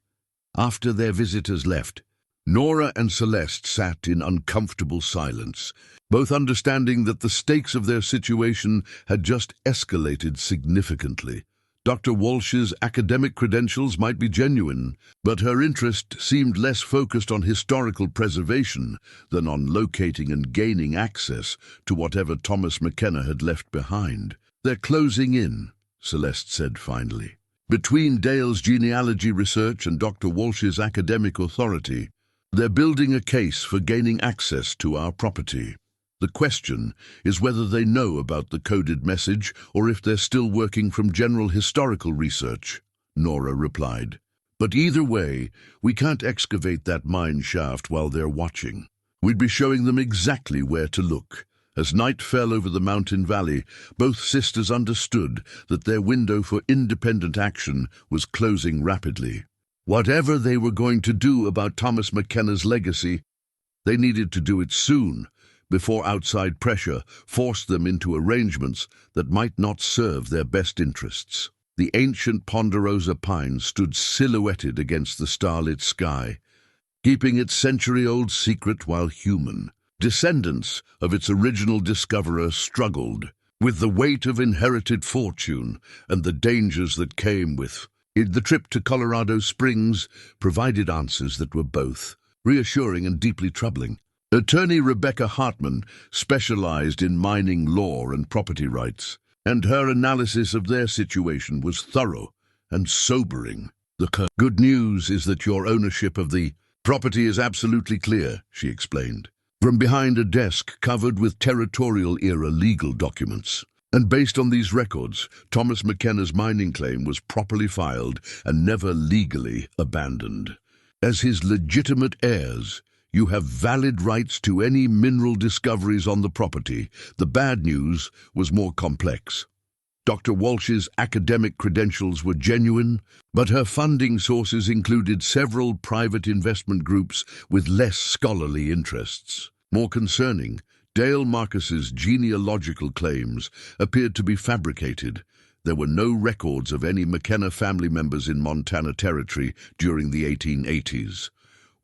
After their visitors left, Nora and Celeste sat in uncomfortable silence, both understanding that the stakes of their situation had just escalated significantly. Dr. Walsh's academic credentials might be genuine, but her interest seemed less focused on historical preservation than on locating and gaining access to whatever Thomas McKenna had left behind. "They're closing in," Celeste said finally. "Between Dale's genealogy research and Dr. Walsh's academic authority, they're building a case for gaining access to our property. The question is whether they know about the coded message or if they're still working from general historical research," Nora replied. "But either way, we can't excavate that mine shaft while they're watching. We'd be showing them exactly where to look." As night fell over the mountain valley, both sisters understood that their window for independent action was closing rapidly. Whatever they were going to do about Thomas McKenna's legacy, they needed to do it soon, before outside pressure forced them into arrangements that might not serve their best interests. The ancient ponderosa pine stood silhouetted against the starlit sky, keeping its century-old secret while human. Descendants of its original discoverer struggled with the weight of inherited fortune and the dangers that came with it. The trip to Colorado Springs provided answers that were both reassuring and deeply troubling. Attorney Rebecca Hartman specialized in mining law and property rights, and her analysis of their situation was thorough and sobering. "The good news is that your ownership of the property is absolutely clear," she explained, from behind a desk covered with territorial-era legal documents. "And based on these records, Thomas McKenna's mining claim was properly filed and never legally abandoned. As his legitimate heirs, you have valid rights to any mineral discoveries on the property." The bad news was more complex. Dr. Walsh's academic credentials were genuine, but her funding sources included several private investment groups with less scholarly interests. More concerning, Dale Marcus's genealogical claims appeared to be fabricated. There were no records of any McKenna family members in Montana Territory during the 1880s.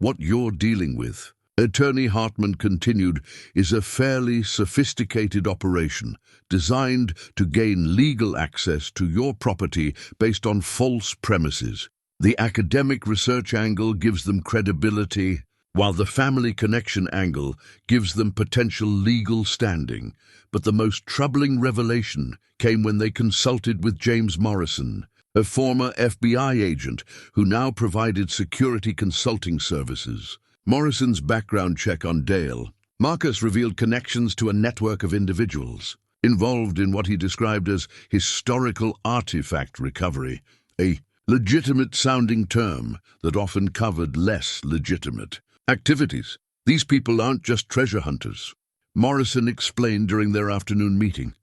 "What you're dealing with," Attorney Hartman continued, "is a fairly sophisticated operation designed to gain legal access to your property based on false premises. The academic research angle gives them credibility, while the family connection angle gives them potential legal standing. But the most troubling revelation came when they consulted with James Morrison, a former FBI agent who now provided security consulting services. Morrison's background check on Dale Marcus revealed connections to a network of individuals involved in what he described as historical artifact recovery, a legitimate-sounding term that often covered less legitimate activities. "These people aren't just treasure hunters," Morrison explained during their afternoon meeting.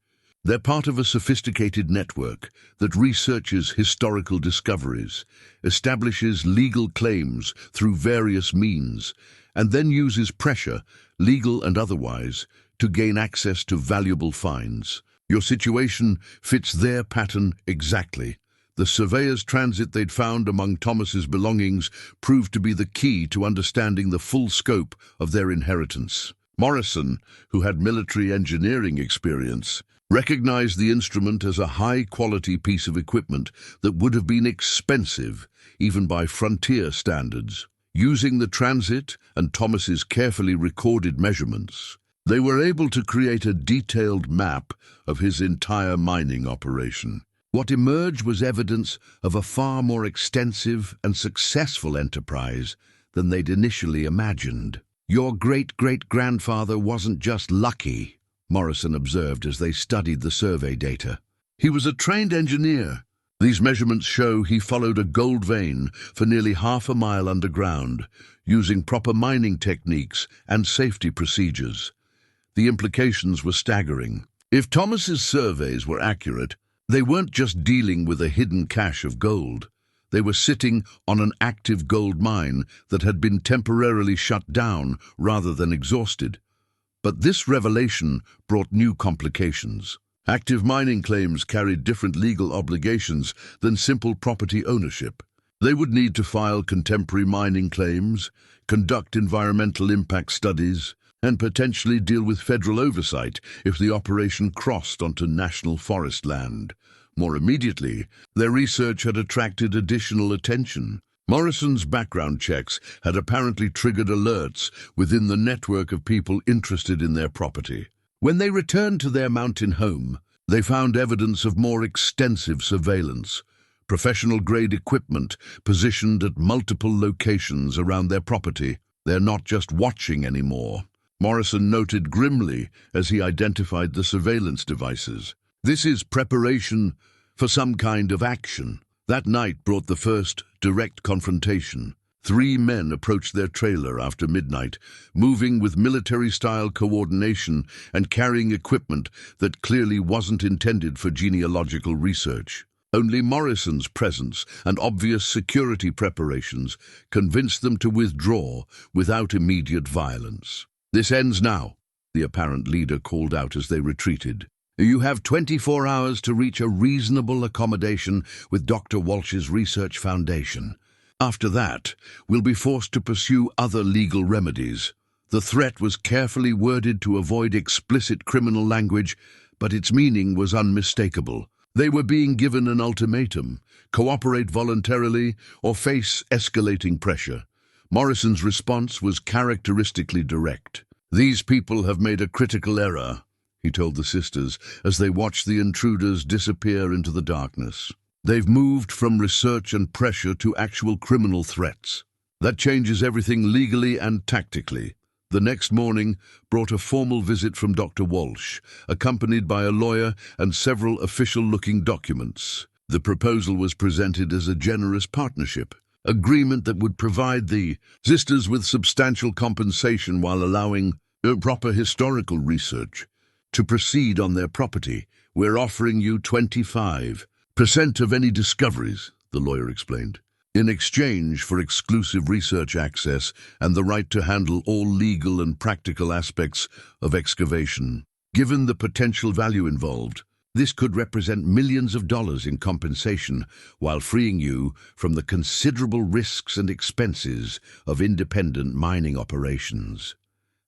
"They're part of a sophisticated network that researches historical discoveries, establishes legal claims through various means, and then uses pressure, legal and otherwise, to gain access to valuable finds. Your situation fits their pattern exactly. The surveyor's transit they'd found among Thomas's belongings proved to be the key to understanding the full scope of their inheritance." Morrison, who had military engineering experience, recognized the instrument as a high-quality piece of equipment that would have been expensive, even by frontier standards. Using the transit and Thomas's carefully recorded measurements, they were able to create a detailed map of his entire mining operation. What emerged was evidence of a far more extensive and successful enterprise than they'd initially imagined. "Your great-great-grandfather wasn't just lucky," Morrison observed as they studied the survey data. "He was a trained engineer. These measurements show he followed a gold vein for nearly half a mile underground, using proper mining techniques and safety procedures. The implications were staggering. If Thomas's surveys were accurate, they weren't just dealing with a hidden cache of gold. They were sitting on an active gold mine that had been temporarily shut down rather than exhausted. But this revelation brought new complications. Active mining claims carried different legal obligations than simple property ownership. They would need to file contemporary mining claims, conduct environmental impact studies, and potentially deal with federal oversight if the operation crossed onto national forest land. More immediately, their research had attracted additional attention. Morrison's background checks had apparently triggered alerts within the network of people interested in their property. When they returned to their mountain home, they found evidence of more extensive surveillance. Professional-grade equipment positioned at multiple locations around their property. "They're not just watching anymore," Morrison noted grimly as he identified the surveillance devices. "This is preparation for some kind of action." That night brought the first direct confrontation. 3 men approached their trailer after midnight, moving with military-style coordination and carrying equipment that clearly wasn't intended for genealogical research. Only Morrison's presence and obvious security preparations convinced them to withdraw without immediate violence. "This ends now," the apparent leader called out as they retreated. "You have 24 hours to reach a reasonable accommodation with Dr. Walsh's Research Foundation. After that, we'll be forced to pursue other legal remedies." The threat was carefully worded to avoid explicit criminal language, but its meaning was unmistakable. They were being given an ultimatum: cooperate voluntarily or face escalating pressure. Morrison's response was characteristically direct. "These people have made a critical error," he told the sisters as they watched the intruders disappear into the darkness. "They've moved from research and pressure to actual criminal threats. That changes everything legally and tactically." The next morning brought a formal visit from Dr. Walsh, accompanied by a lawyer and several official-looking documents. The proposal was presented as a generous partnership agreement that would provide the sisters with substantial compensation while allowing proper historical research to proceed on their property. "We're offering you 25% of any discoveries," the lawyer explained, "in exchange for exclusive research access and the right to handle all legal and practical aspects of excavation. Given the potential value involved, this could represent millions of dollars in compensation while freeing you from the considerable risks and expenses of independent mining operations."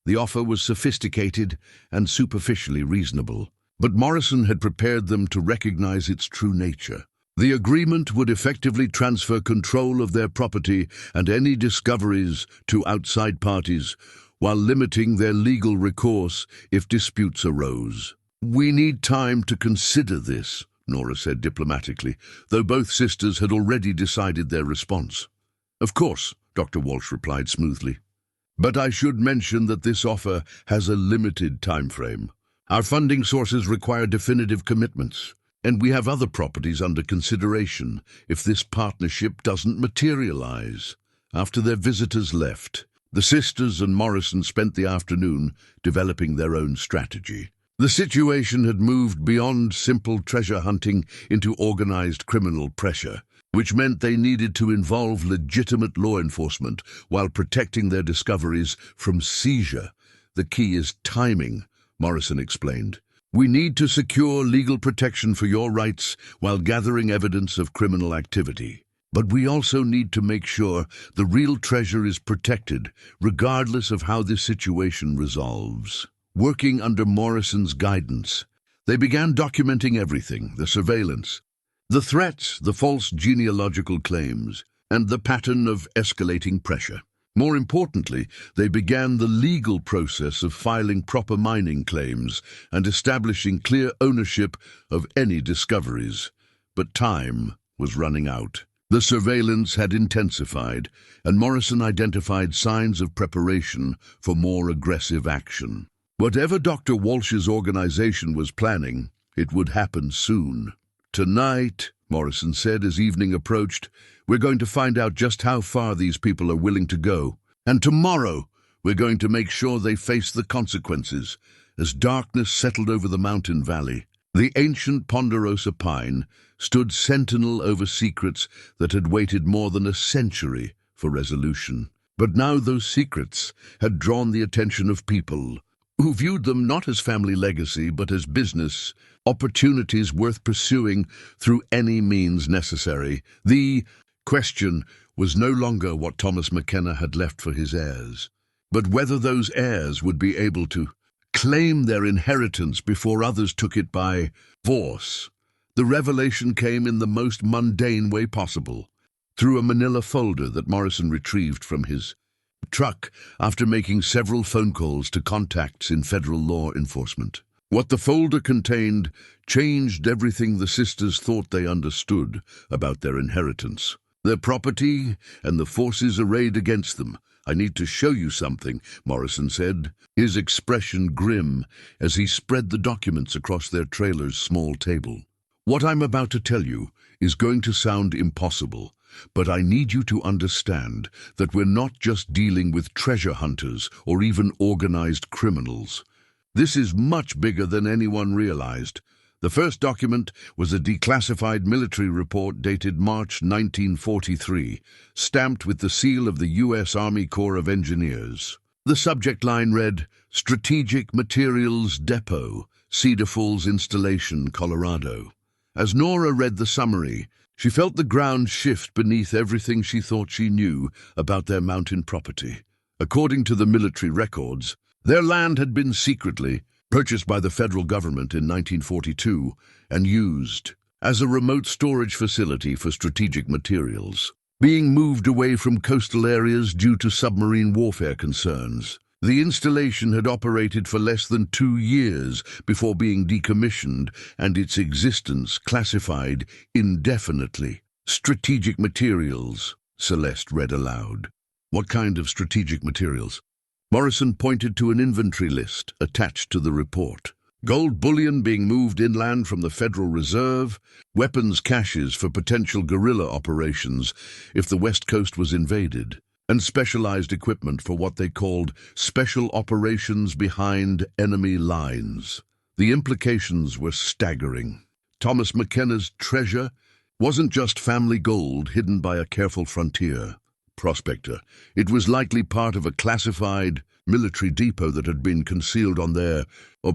The offer was sophisticated and superficially reasonable, but Morrison had prepared them to recognize its true nature. The agreement would effectively transfer control of their property and any discoveries to outside parties, while limiting their legal recourse if disputes arose. "We need time to consider this," Nora said diplomatically, though both sisters had already decided their response. "Of course," Dr. Walsh replied smoothly. "But I should mention that this offer has a limited time frame. Our funding sources require definitive commitments, and we have other properties under consideration if this partnership doesn't materialize." After their visitors left, the sisters and Morrison spent the afternoon developing their own strategy. The situation had moved beyond simple treasure hunting into organized criminal pressure, which meant they needed to involve legitimate law enforcement while protecting their discoveries from seizure. "The key is timing," Morrison explained. "We need to secure legal protection for your rights while gathering evidence of criminal activity. But we also need to make sure the real treasure is protected, regardless of how this situation resolves. Working under Morrison's guidance, they began documenting everything: the surveillance, the threats, the false genealogical claims, and the pattern of escalating pressure. More importantly, they began the legal process of filing proper mining claims and establishing clear ownership of any discoveries. But time was running out. The surveillance had intensified, and Morrison identified signs of preparation for more aggressive action. Whatever Dr. Walsh's organization was planning, it would happen soon. "Tonight," Morrison said as evening approached, "we're going to find out just how far these people are willing to go. And tomorrow, we're going to make sure they face the consequences." As darkness settled over the mountain valley, the ancient ponderosa pine stood sentinel over secrets that had waited more than a century for resolution. But now those secrets had drawn the attention of people who viewed them not as family legacy but as business opportunities worth pursuing through any means necessary. The question was no longer what Thomas McKenna had left for his heirs, but whether those heirs would be able to claim their inheritance before others took it by force. The revelation came in the most mundane way possible, through a manila folder that Morrison retrieved from his truck after making several phone calls to contacts in federal law enforcement. What the folder contained changed everything the sisters thought they understood about their inheritance, their property, and the forces arrayed against them. "I need to show you something," Morrison said, his expression grim as he spread the documents across their trailer's small table. "What I'm about to tell you is going to sound impossible, but I need you to understand that we're not just dealing with treasure hunters or even organized criminals. This is much bigger than anyone realized." The first document was a declassified military report dated March 1943, stamped with the seal of the U.S. Army Corps of Engineers. The subject line read, "Strategic Materials Depot, Cedar Falls Installation, Colorado." As Nora read the summary, she felt the ground shift beneath everything she thought she knew about their mountain property. According to the military records, their land had been secretly purchased by the federal government in 1942 and used as a remote storage facility for strategic materials, being moved away from coastal areas due to submarine warfare concerns. The installation had operated for less than 2 years before being decommissioned and its existence classified indefinitely. "Strategic materials," Celeste read aloud. "What kind of strategic materials?" Morrison pointed to an inventory list attached to the report. Gold bullion being moved inland from the Federal Reserve, weapons caches for potential guerrilla operations if the West Coast was invaded, and specialized equipment for what they called special operations behind enemy lines. The implications were staggering. Thomas McKenna's treasure wasn't just family gold hidden by a careful frontier prospector. It was likely part of a classified military depot that had been concealed on their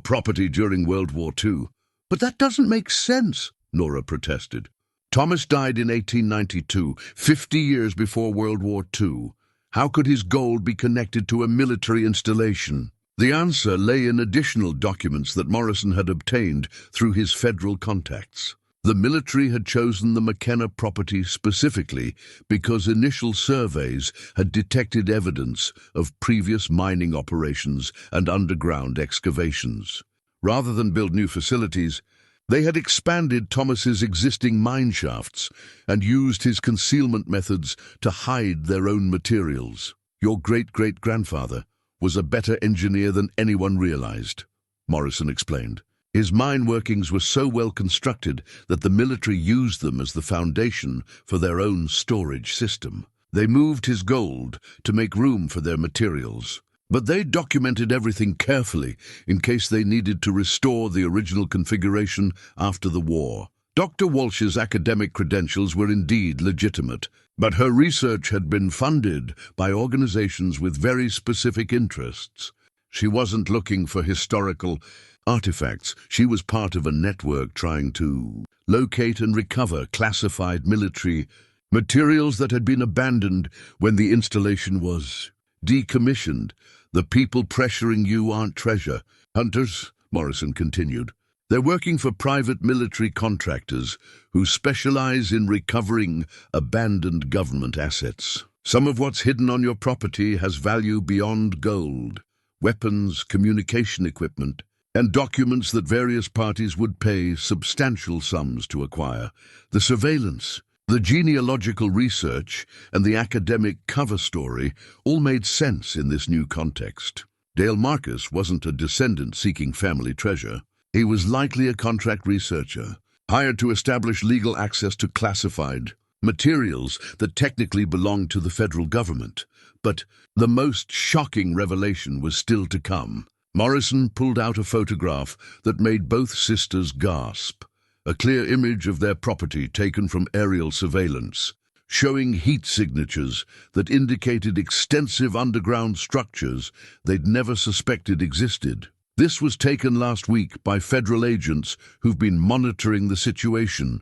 property during World War II. "But that doesn't make sense," Nora protested. "Thomas died in 1892, 50 years before World War II. How could his gold be connected to a military installation?" The answer lay in additional documents that Morrison had obtained through his federal contacts. The military had chosen the McKenna property specifically because initial surveys had detected evidence of previous mining operations and underground excavations. Rather than build new facilities, they had expanded Thomas's existing mine shafts and used his concealment methods to hide their own materials. "Your great-great-grandfather was a better engineer than anyone realized," Morrison explained. "His mine workings were so well constructed that the military used them as the foundation for their own storage system. They moved his gold to make room for their materials, but they documented everything carefully in case they needed to restore the original configuration after the war." Dr. Walsh's academic credentials were indeed legitimate, but her research had been funded by organizations with very specific interests. She wasn't looking for historical artifacts. She was part of a network trying to locate and recover classified military Materials that had been abandoned when the installation was decommissioned. The people pressuring you aren't treasure hunters, Morrison continued. They're working for private military contractors who specialize in recovering abandoned government assets. Some of what's hidden on your property has value beyond gold: weapons, communication equipment, and documents that various parties would pay substantial sums to acquire. The surveillance, the genealogical research, and the academic cover story all made sense in this new context. Dale Marcus wasn't a descendant seeking family treasure. He was likely a contract researcher, hired to establish legal access to classified materials that technically belonged to the federal government. But the most shocking revelation was still to come. Morrison pulled out a photograph that made both sisters gasp. A clear image of their property taken from aerial surveillance, showing heat signatures that indicated extensive underground structures they'd never suspected existed. This was taken last week by federal agents who've been monitoring the situation,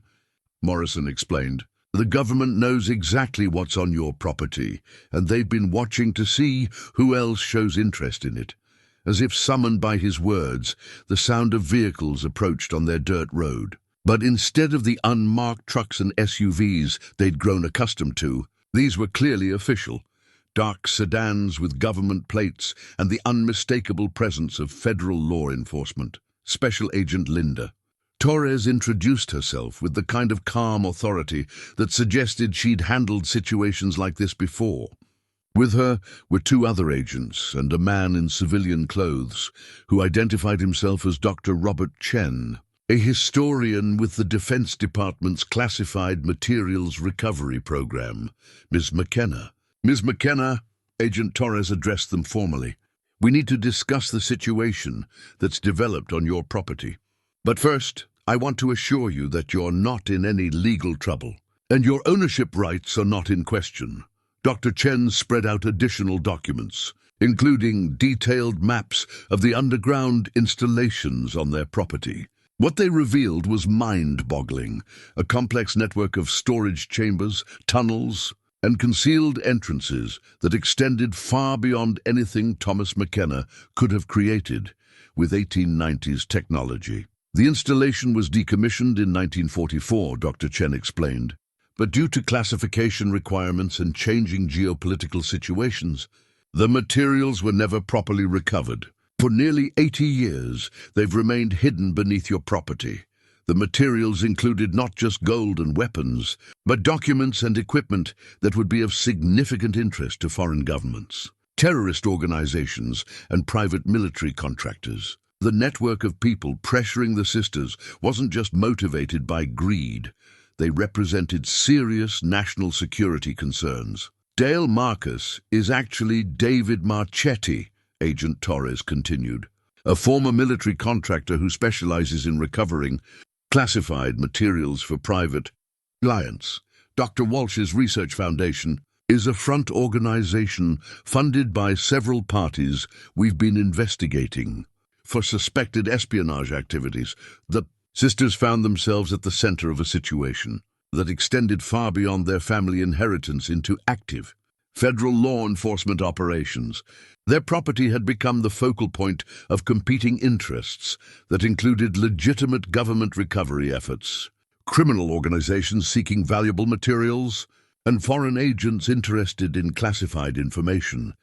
Morrison explained. The government knows exactly what's on your property, and they've been watching to see who else shows interest in it. As if summoned by his words, the sound of vehicles approached on their dirt road. But instead of the unmarked trucks and SUVs they'd grown accustomed to, these were clearly official. Dark sedans with government plates and the unmistakable presence of federal law enforcement. Special Agent Linda. Torres introduced herself with the kind of calm authority that suggested she'd handled situations like this before. With her were two other agents and a man in civilian clothes who identified himself as Dr. Robert Chen, a historian with the Defense Department's Classified Materials Recovery Program. Ms. McKenna. Ms. McKenna, Agent Torres addressed them formally. We need to discuss the situation that's developed on your property. But first, I want to assure you that you're not in any legal trouble, and your ownership rights are not in question. Dr. Chen spread out additional documents, including detailed maps of the underground installations on their property. What they revealed was mind-boggling: a complex network of storage chambers, tunnels, and concealed entrances that extended far beyond anything Thomas McKenna could have created with 1890s technology. The installation was decommissioned in 1944, Dr. Chen explained. But due to classification requirements and changing geopolitical situations, the materials were never properly recovered. For nearly 80 years, they've remained hidden beneath your property. The materials included not just gold and weapons, but documents and equipment that would be of significant interest to foreign governments, terrorist organizations, and private military contractors. The network of people pressuring the sisters wasn't just motivated by greed. They represented serious national security concerns. Dale Marcus is actually David Marchetti, Agent Torres continued, a former military contractor who specializes in recovering classified materials for private clients. Dr. Walsh's Research Foundation is a front organization funded by several parties we've been investigating for suspected espionage activities. The sisters found themselves at the center of a situation that extended far beyond their family inheritance into active federal law enforcement operations. Their property had become the focal point of competing interests that included legitimate government recovery efforts, criminal organizations seeking valuable materials, and foreign agents interested in classified information.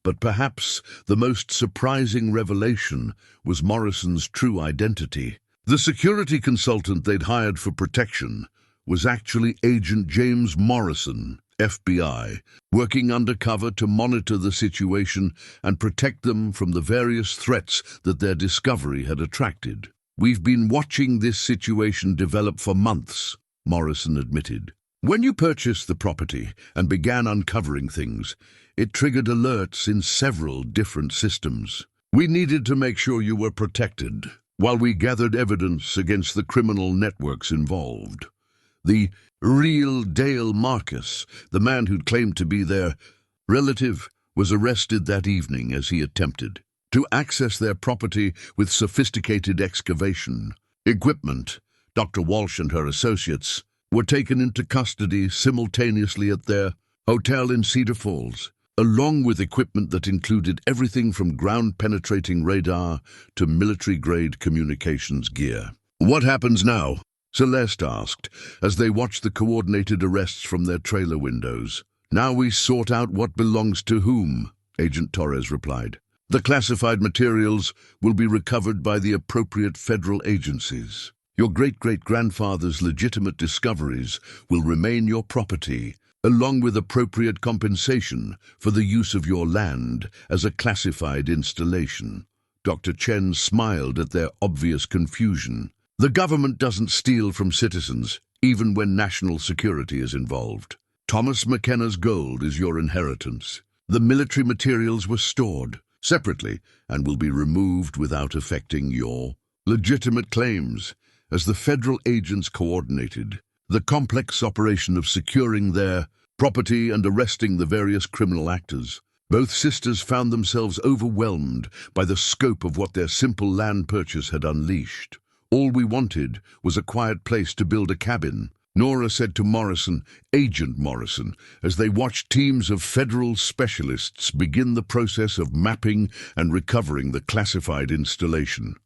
But perhaps the most surprising revelation was Morrison's true identity. The security consultant they'd hired for protection was actually Agent James Morrison, FBI, working undercover to monitor the situation and protect them from the various threats that their discovery had attracted. We've been watching this situation develop for months, Morrison admitted. When you purchased the property and began uncovering things, it triggered alerts in several different systems. We needed to make sure you were protected while we gathered evidence against the criminal networks involved. The real Dale Marcus, the man who'd claimed to be their relative, was arrested that evening as he attempted to access their property with sophisticated excavation equipment. Dr. Walsh and her associates were taken into custody simultaneously at their hotel in Cedar Falls, along with equipment that included everything from ground-penetrating radar to military-grade communications gear. "What happens now?" Celeste asked, as they watched the coordinated arrests from their trailer windows. "Now we sort out what belongs to whom," Agent Torres replied. "The classified materials will be recovered by the appropriate federal agencies. Your great-great-grandfather's legitimate discoveries will remain your property, along with appropriate compensation for the use of your land as a classified installation." Dr. Chen smiled at their obvious confusion. "The government doesn't steal from citizens, even when national security is involved. Thomas McKenna's gold is your inheritance. The military materials were stored separately and will be removed without affecting your legitimate claims. As the federal agents coordinated the complex operation of securing their property and arresting the various criminal actors, both sisters found themselves overwhelmed by the scope of what their simple land purchase had unleashed. "All we wanted was a quiet place to build a cabin," Nora said to Agent Morrison, as they watched teams of federal specialists begin the process of mapping and recovering the classified installation.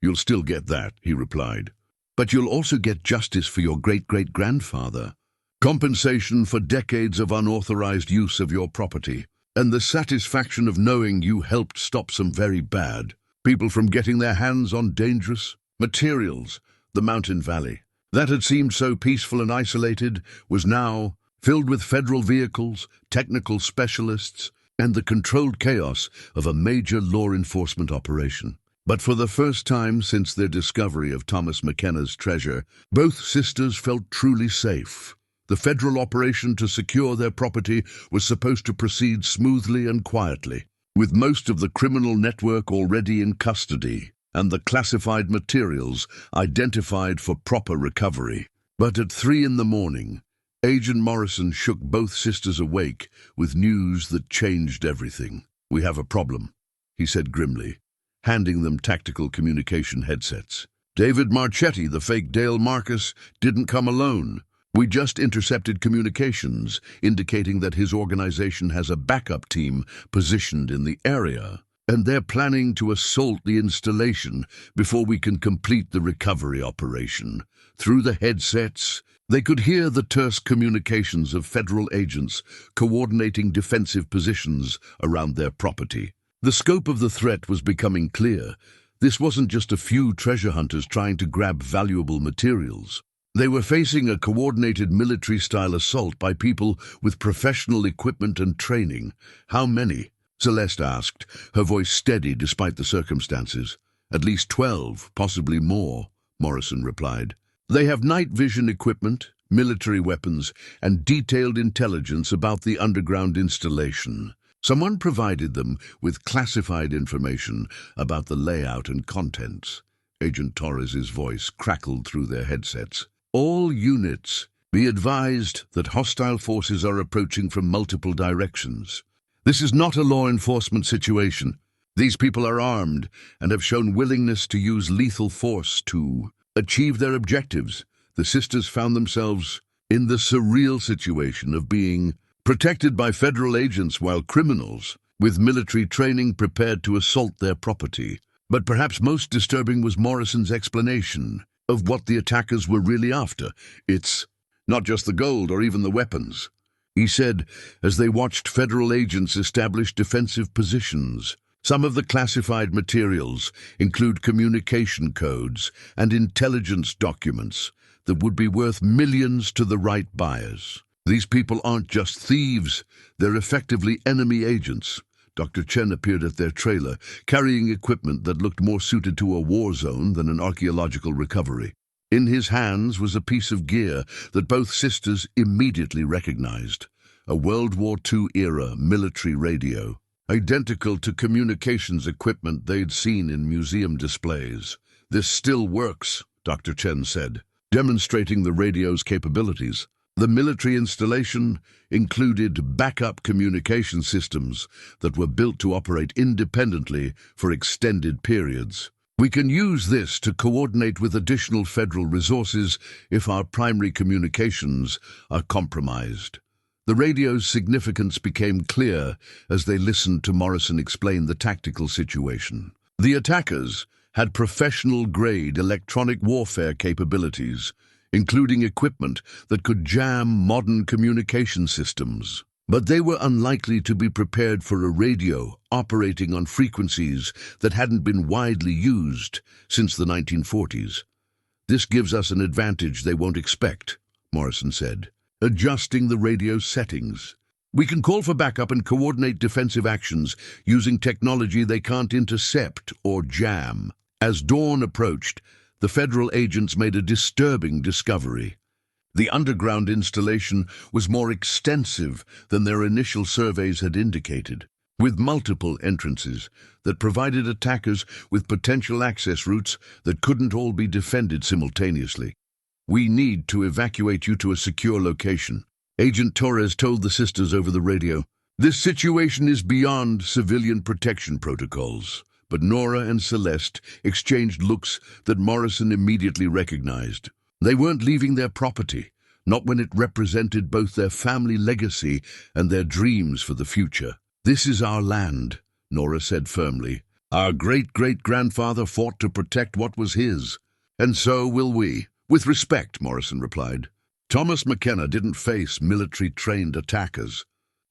"You'll still get that," he replied. "But you'll also get justice for your great-great-grandfather, compensation for decades of unauthorized use of your property, and the satisfaction of knowing you helped stop some very bad people from getting their hands on dangerous materials." The mountain valley, that had seemed so peaceful and isolated, was now filled with federal vehicles, technical specialists, and the controlled chaos of a major law enforcement operation. But for the first time since their discovery of Thomas McKenna's treasure, both sisters felt truly safe. The federal operation to secure their property was supposed to proceed smoothly and quietly, with most of the criminal network already in custody and the classified materials identified for proper recovery. But at 3 in the morning, Agent Morrison shook both sisters awake with news that changed everything. "We have a problem," he said grimly, handing them tactical communication headsets. "David Marchetti, the fake Dale Marcus, didn't come alone. We just intercepted communications indicating that his organization has a backup team positioned in the area, and they're planning to assault the installation before we can complete the recovery operation." Through the headsets, they could hear the terse communications of federal agents coordinating defensive positions around their property. The scope of the threat was becoming clear. This wasn't just a few treasure hunters trying to grab valuable materials. They were facing a coordinated military-style assault by people with professional equipment and training. "How many?" Celeste asked, her voice steady despite the circumstances. "At least 12, possibly more," Morrison replied. "They have night vision equipment, military weapons, and detailed intelligence about the underground installation. Someone provided them with classified information about the layout and contents." Agent Torres's voice crackled through their headsets. "All units, be advised that hostile forces are approaching from multiple directions. This is not a law enforcement situation. These people are armed and have shown willingness to use lethal force to achieve their objectives." The sisters found themselves in the surreal situation of being protected by federal agents while criminals with military training prepared to assault their property. But perhaps most disturbing was Morrison's explanation of what the attackers were really after. "It's not just the gold or even the weapons," he said as they watched federal agents establish defensive positions. "Some of the classified materials include communication codes and intelligence documents that would be worth millions to the right buyers. These people aren't just thieves, they're effectively enemy agents." Dr. Chen appeared at their trailer, carrying equipment that looked more suited to a war zone than an archaeological recovery. In his hands was a piece of gear that both sisters immediately recognized, a World War II-era military radio, identical to communications equipment they'd seen in museum displays. "This still works," Dr. Chen said, demonstrating the radio's capabilities. The military installation included backup communication systems that were built to operate independently for extended periods. We can use this to coordinate with additional federal resources if our primary communications are compromised. The radio's significance became clear as they listened to Morrison explain the tactical situation. The attackers had professional-grade electronic warfare capabilities, including equipment that could jam modern communication systems. But they were unlikely to be prepared for a radio operating on frequencies that hadn't been widely used since the 1940s. This gives us an advantage they won't expect, Morrison said, adjusting the radio settings. We can call for backup and coordinate defensive actions using technology they can't intercept or jam. As dawn approached, the federal agents made a disturbing discovery. The underground installation was more extensive than their initial surveys had indicated, with multiple entrances that provided attackers with potential access routes that couldn't all be defended simultaneously. "We need to evacuate you to a secure location," Agent Torres told the sisters over the radio. "This situation is beyond civilian protection protocols." But Nora and Celeste exchanged looks that Morrison immediately recognized. They weren't leaving their property, not when it represented both their family legacy and their dreams for the future. "This is our land," Nora said firmly. "Our great-great-grandfather fought to protect what was his, and so will we." "With respect," Morrison replied. Thomas McKenna didn't face military-trained attackers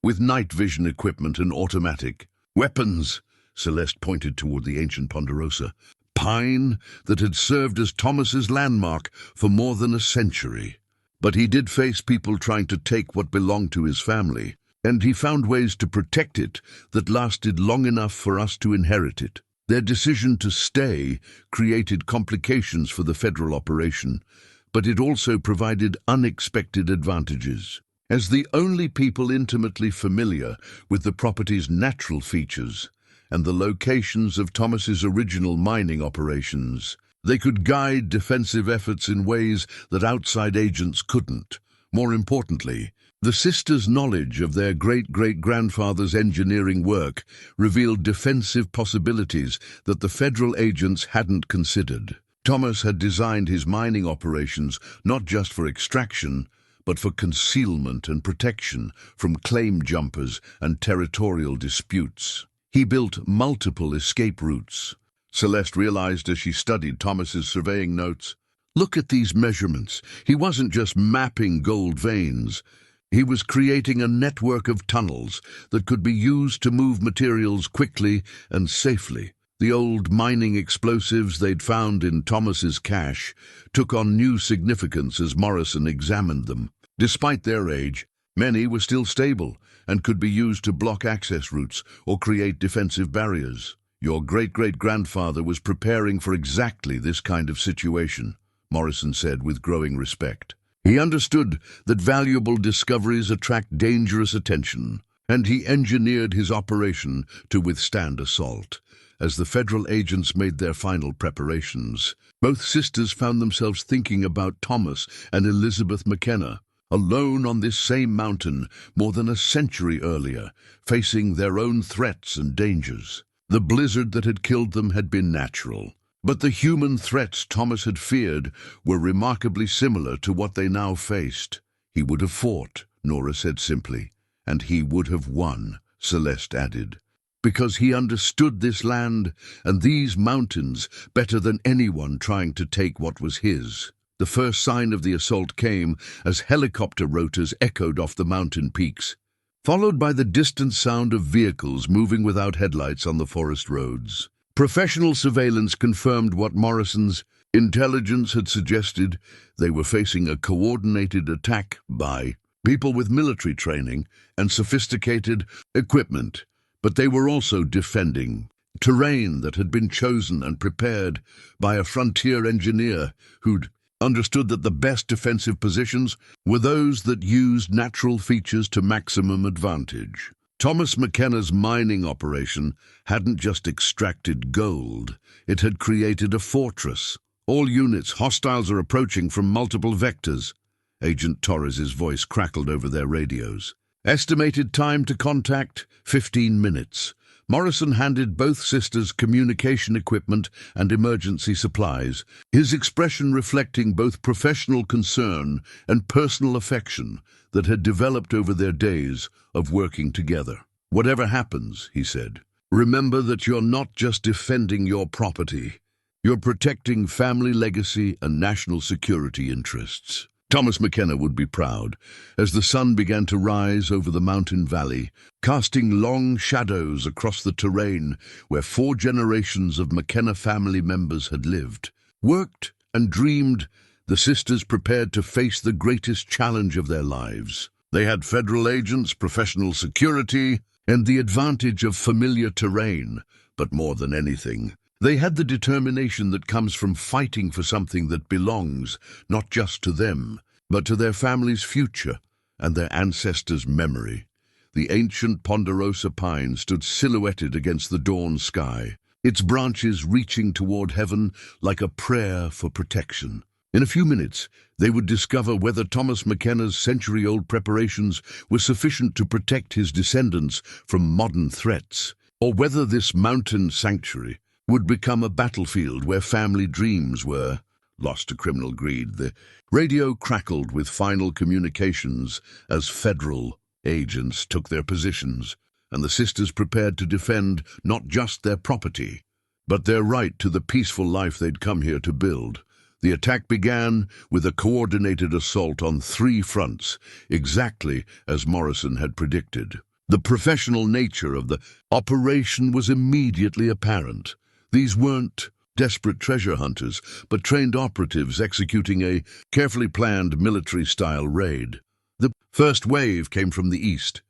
with night vision equipment and automatic weapons. Celeste pointed toward the ancient ponderosa pine that had served as Thomas's landmark for more than a century. But he did face people trying to take what belonged to his family, and he found ways to protect it that lasted long enough for us to inherit it. Their decision to stay created complications for the federal operation, but it also provided unexpected advantages. As the only people intimately familiar with the property's natural features and the locations of Thomas's original mining operations, they could guide defensive efforts in ways that outside agents couldn't. More importantly, the sisters' knowledge of their great-great-grandfather's engineering work revealed defensive possibilities that the federal agents hadn't considered. Thomas had designed his mining operations not just for extraction, but for concealment and protection from claim jumpers and territorial disputes. He built multiple escape routes. Celeste realized as she studied Thomas's surveying notes. Look at these measurements. He wasn't just mapping gold veins. He was creating a network of tunnels that could be used to move materials quickly and safely. The old mining explosives they'd found in Thomas's cache took on new significance as Morrison examined them. Despite their age, many were still stable and could be used to block access routes or create defensive barriers. Your great-great-grandfather was preparing for exactly this kind of situation, Morrison said with growing respect. He understood that valuable discoveries attract dangerous attention, and he engineered his operation to withstand assault. As the federal agents made their final preparations, both sisters found themselves thinking about Thomas and Elizabeth McKenna, alone on this same mountain more than a century earlier, facing their own threats and dangers. The blizzard that had killed them had been natural, but the human threats Thomas had feared were remarkably similar to what they now faced. He would have fought, Nora said simply, and he would have won, Celeste added, because he understood this land and these mountains better than anyone trying to take what was his. The first sign of the assault came as helicopter rotors echoed off the mountain peaks, followed by the distant sound of vehicles moving without headlights on the forest roads. Professional surveillance confirmed what Morrison's intelligence had suggested. They were facing a coordinated attack by people with military training and sophisticated equipment, but they were also defending terrain that had been chosen and prepared by a frontier engineer who'd understood that the best defensive positions were those that used natural features to maximum advantage. Thomas McKenna's mining operation hadn't just extracted gold, it had created a fortress. All units, hostiles are approaching from multiple vectors. Agent Torres's voice crackled over their radios. Estimated time to contact, 15 minutes. Morrison handed both sisters communication equipment and emergency supplies, his expression reflecting both professional concern and personal affection that had developed over their days of working together. "Whatever happens," he said, "remember that you're not just defending your property. You're protecting family legacy and national security interests." Thomas McKenna would be proud as the sun began to rise over the mountain valley, casting long shadows across the terrain where 4 generations of McKenna family members had lived, worked, and dreamed. The sisters prepared to face the greatest challenge of their lives. They had federal agents, professional security, and the advantage of familiar terrain, but more than anything, they had the determination that comes from fighting for something that belongs not just to them, but to their family's future and their ancestors' memory. The ancient ponderosa pine stood silhouetted against the dawn sky, its branches reaching toward heaven like a prayer for protection. In a few minutes, they would discover whether Thomas McKenna's century-old preparations were sufficient to protect his descendants from modern threats, or whether this mountain sanctuary would become a battlefield where family dreams were lost to criminal greed. The radio crackled with final communications as federal agents took their positions, and the sisters prepared to defend not just their property, but their right to the peaceful life they'd come here to build. The attack began with a coordinated assault on 3 fronts, exactly as Morrison had predicted. The professional nature of the operation was immediately apparent. These weren't desperate treasure hunters, but trained operatives executing a carefully planned military-style raid. The first wave came from the east,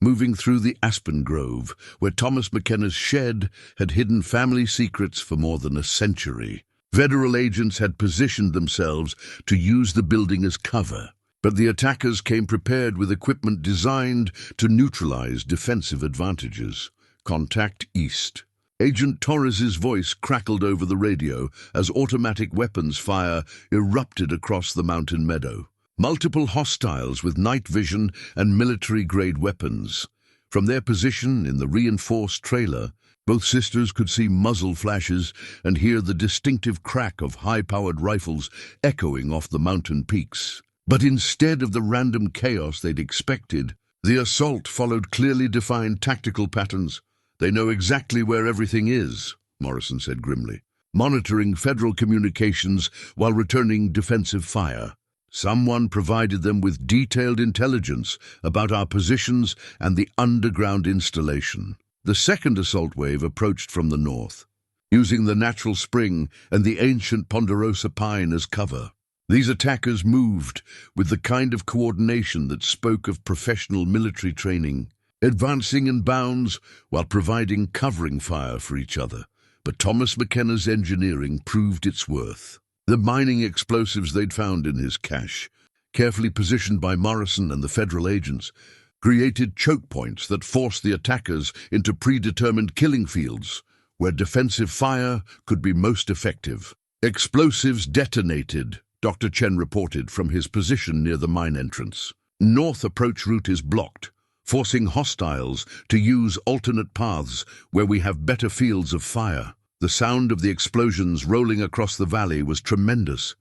moving through the aspen grove, where Thomas McKenna's shed had hidden family secrets for more than a century. Federal agents had positioned themselves to use the building as cover, but the attackers came prepared with equipment designed to neutralize defensive advantages. "Contact east." Agent Torres's voice crackled over the radio as automatic weapons fire erupted across the mountain meadow. Multiple hostiles with night vision and military-grade weapons. From their position in the reinforced trailer, both sisters could see muzzle flashes and hear the distinctive crack of high-powered rifles echoing off the mountain peaks. But instead of the random chaos they'd expected, the assault followed clearly defined tactical patterns. "They know exactly where everything is," Morrison said grimly, monitoring federal communications while returning defensive fire. "Someone provided them with detailed intelligence about our positions and the underground installation." The second assault wave approached from the north, using the natural spring and the ancient ponderosa pine as cover. These attackers moved with the kind of coordination that spoke of professional military training, advancing in bounds while providing covering fire for each other. But Thomas McKenna's engineering proved its worth. The mining explosives they'd found in his cache, carefully positioned by Morrison and the federal agents, created choke points that forced the attackers into predetermined killing fields, where defensive fire could be most effective. "Explosives detonated," Dr. Chen reported from his position near the mine entrance. "North approach route is blocked, forcing hostiles to use alternate paths where we have better fields of fire." The sound of the explosions rolling across the valley was tremendous,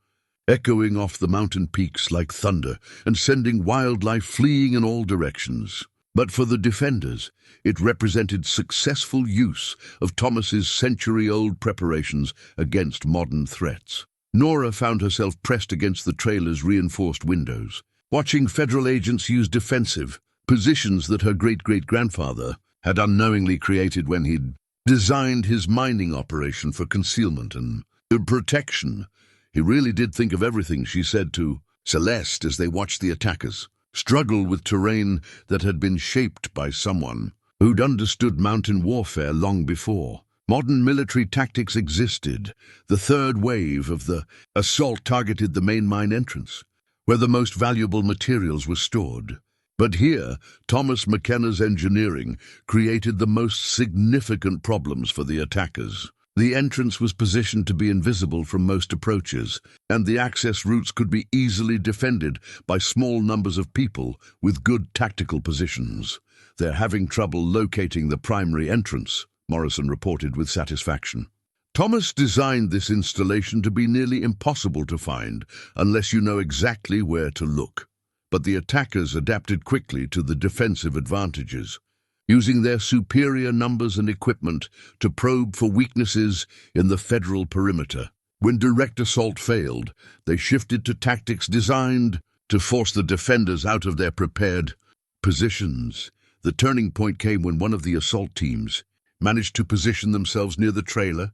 echoing off the mountain peaks like thunder and sending wildlife fleeing in all directions. But for the defenders, it represented successful use of Thomas's century-old preparations against modern threats. Nora found herself pressed against the trailer's reinforced windows, watching federal agents use defensive positions that her great-great-grandfather had unknowingly created when he'd designed his mining operation for concealment and protection. "He really did think of everything," she said to Celeste as they watched the attackers struggle with terrain that had been shaped by someone who'd understood mountain warfare long before. Modern military tactics existed. The third wave of the assault targeted the main mine entrance, where the most valuable materials were stored. But here, Thomas McKenna's engineering created the most significant problems for the attackers. The entrance was positioned to be invisible from most approaches, and the access routes could be easily defended by small numbers of people with good tactical positions. "They're having trouble locating the primary entrance," Morrison reported with satisfaction. Thomas designed this installation to be nearly impossible to find unless you know exactly where to look. But the attackers adapted quickly to the defensive advantages, using their superior numbers and equipment to probe for weaknesses in the federal perimeter. When direct assault failed, they shifted to tactics designed to force the defenders out of their prepared positions. The turning point came when one of the assault teams managed to position themselves near the trailer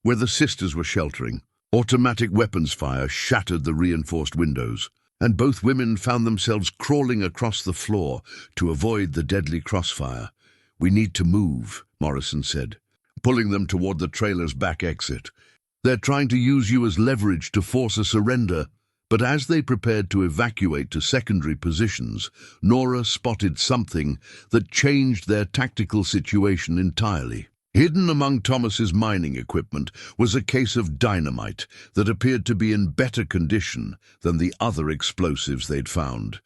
where the sisters were sheltering. Automatic weapons fire shattered the reinforced windows, and both women found themselves crawling across the floor to avoid the deadly crossfire. "We need to move," Morrison said, pulling them toward the trailer's back exit. "They're trying to use you as leverage to force a surrender." But as they prepared to evacuate to secondary positions, Nora spotted something that changed their tactical situation entirely. Hidden among Thomas's mining equipment was a case of dynamite that appeared to be in better condition than the other explosives they'd found.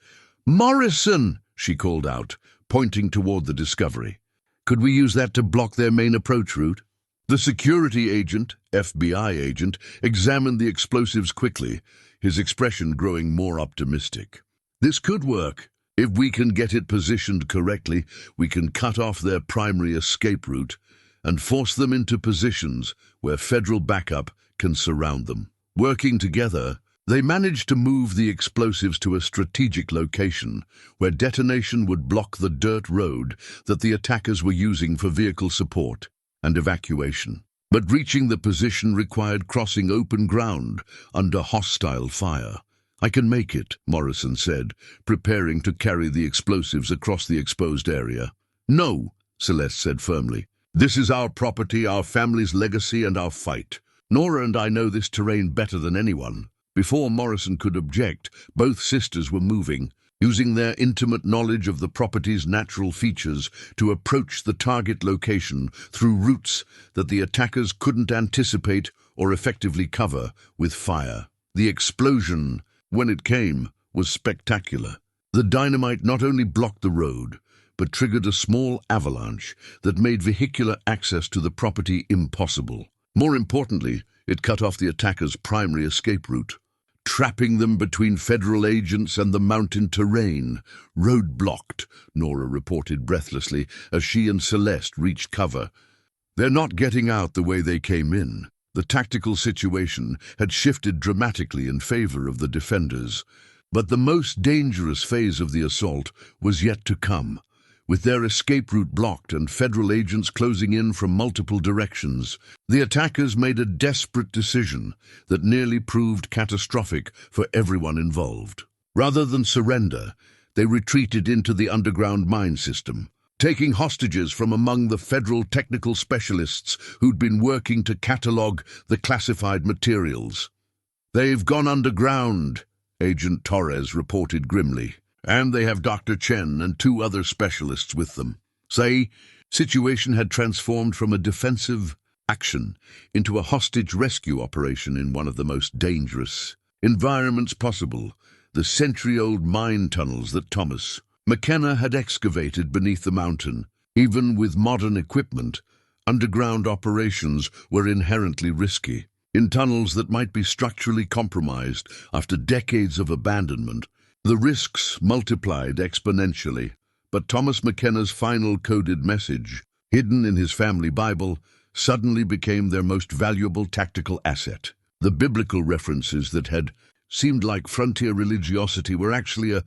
"Morrison!" she called out, pointing toward the discovery. "Could we use that to block their main approach route?" The security agent, FBI agent, examined the explosives quickly, his expression growing more optimistic. "This could work. If we can get it positioned correctly, we can cut off their primary escape route and force them into positions where federal backup can surround them." Working together, they managed to move the explosives to a strategic location where detonation would block the dirt road that the attackers were using for vehicle support and evacuation. But reaching the position required crossing open ground under hostile fire. "I can make it," Morrison said, preparing to carry the explosives across the exposed area. "No," Celeste said firmly. "This is our property, our family's legacy, and our fight. Nora and I know this terrain better than anyone." Before Morrison could object, both sisters were moving, using their intimate knowledge of the property's natural features to approach the target location through routes that the attackers couldn't anticipate or effectively cover with fire. The explosion, when it came, was spectacular. The dynamite not only blocked the road, but triggered a small avalanche that made vehicular access to the property impossible. More importantly, it cut off the attackers' primary escape route, trapping them between federal agents and the mountain terrain. "Roadblocked," Nora reported breathlessly as she and Celeste reached cover. "They're not getting out the way they came in." The tactical situation had shifted dramatically in favor of the defenders, but the most dangerous phase of the assault was yet to come. With their escape route blocked and federal agents closing in from multiple directions, the attackers made a desperate decision that nearly proved catastrophic for everyone involved. Rather than surrender, they retreated into the underground mine system, taking hostages from among the federal technical specialists who'd been working to catalog the classified materials. "They've gone underground," Agent Torres reported grimly. "And they have Dr. Chen and 2 other specialists with them." Situation had transformed from a defensive action into a hostage rescue operation in one of the most dangerous environments possible, the century-old mine tunnels that Thomas McKenna had excavated beneath the mountain. Even with modern equipment, underground operations were inherently risky. In tunnels that might be structurally compromised after decades of abandonment, the risks multiplied exponentially. But Thomas McKenna's final coded message, hidden in his family Bible, suddenly became their most valuable tactical asset. The biblical references that had seemed like frontier religiosity were actually a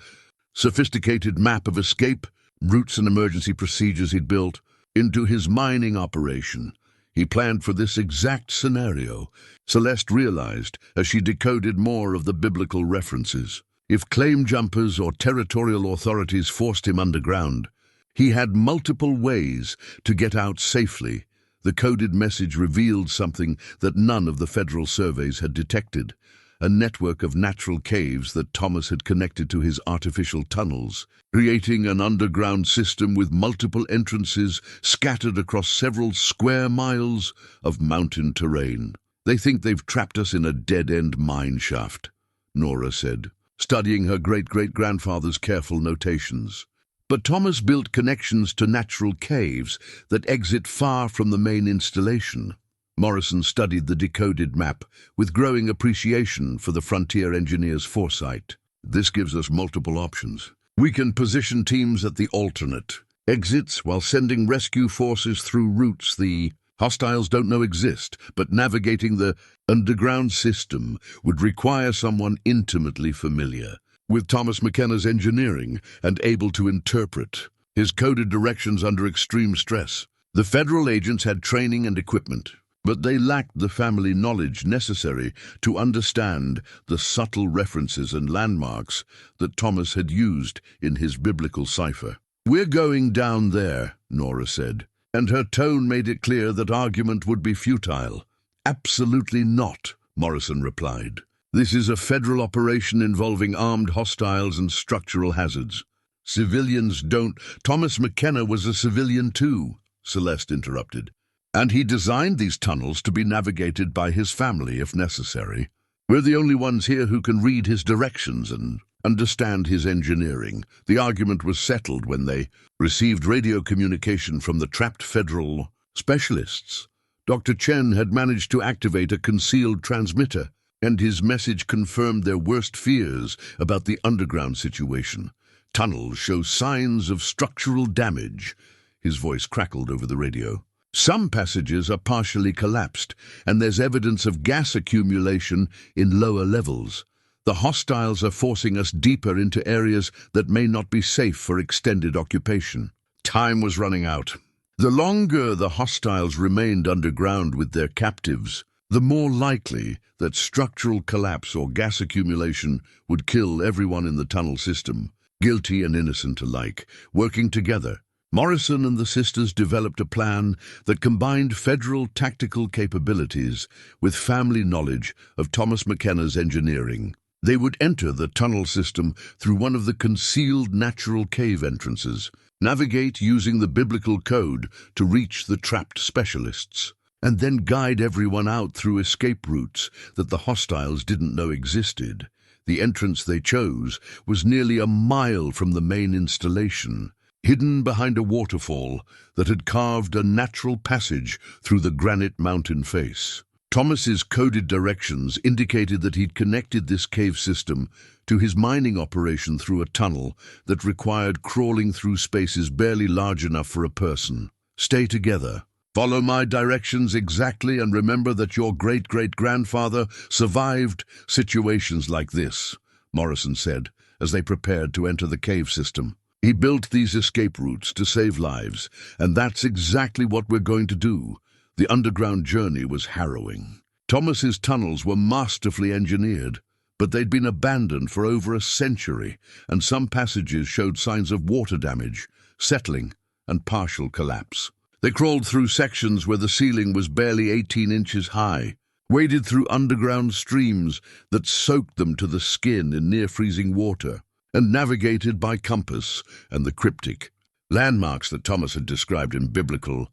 sophisticated map of escape, routes and emergency procedures he'd built into his mining operation. He planned for this exact scenario, Celeste realized as she decoded more of the biblical references. If claim jumpers or territorial authorities forced him underground, he had multiple ways to get out safely. The coded message revealed something that none of the federal surveys had detected: a network of natural caves that Thomas had connected to his artificial tunnels, creating an underground system with multiple entrances scattered across several square miles of mountain terrain. "They think they've trapped us in a dead-end mine shaft," Nora said, studying her great-great-grandfather's careful notations. But Thomas built connections to natural caves that exit far from the main installation. Morrison studied the decoded map with growing appreciation for the frontier engineer's foresight. "This gives us multiple options. We can position teams at the alternate exits while sending rescue forces through routes the hostiles don't know exist, but navigating the underground system would require someone intimately familiar with Thomas McKenna's engineering and able to interpret his coded directions under extreme stress. The federal agents had training and equipment, but they lacked the family knowledge necessary to understand the subtle references and landmarks that Thomas had used in his biblical cipher. "We're going down there," Nora said, and her tone made it clear that argument would be futile. "Absolutely not," Morrison replied. "This is a federal operation involving armed hostiles and structural hazards. Civilians don't—" "Thomas McKenna was a civilian too," Celeste interrupted. "And he designed these tunnels to be navigated by his family if necessary. We're the only ones here who can read his directions and understand his engineering." The argument was settled when they received radio communication from the trapped federal specialists. Dr. Chen had managed to activate a concealed transmitter, and his message confirmed their worst fears about the underground situation. "Tunnels show signs of structural damage." His voice crackled over the radio. "Some passages are partially collapsed, and there's evidence of gas accumulation in lower levels. The hostiles are forcing us deeper into areas that may not be safe for extended occupation." Time was running out. The longer the hostiles remained underground with their captives, the more likely that structural collapse or gas accumulation would kill everyone in the tunnel system, guilty and innocent alike. Working together, Morrison and the sisters developed a plan that combined federal tactical capabilities with family knowledge of Thomas McKenna's engineering. They would enter the tunnel system through one of the concealed natural cave entrances, navigate using the biblical code to reach the trapped specialists, and then guide everyone out through escape routes that the hostiles didn't know existed. The entrance they chose was nearly a mile from the main installation, hidden behind a waterfall that had carved a natural passage through the granite mountain face. Thomas's coded directions indicated that he'd connected this cave system to his mining operation through a tunnel that required crawling through spaces barely large enough for a person. "Stay together. Follow my directions exactly, and remember that your great-great-grandfather survived situations like this," Morrison said, as they prepared to enter the cave system. "He built these escape routes to save lives, and that's exactly what we're going to do." The underground journey was harrowing. Thomas's tunnels were masterfully engineered, but they'd been abandoned for over a century, and some passages showed signs of water damage, settling, and partial collapse. They crawled through sections where the ceiling was barely 18 inches high, waded through underground streams that soaked them to the skin in near-freezing water, and navigated by compass and the cryptic landmarks that Thomas had described in biblical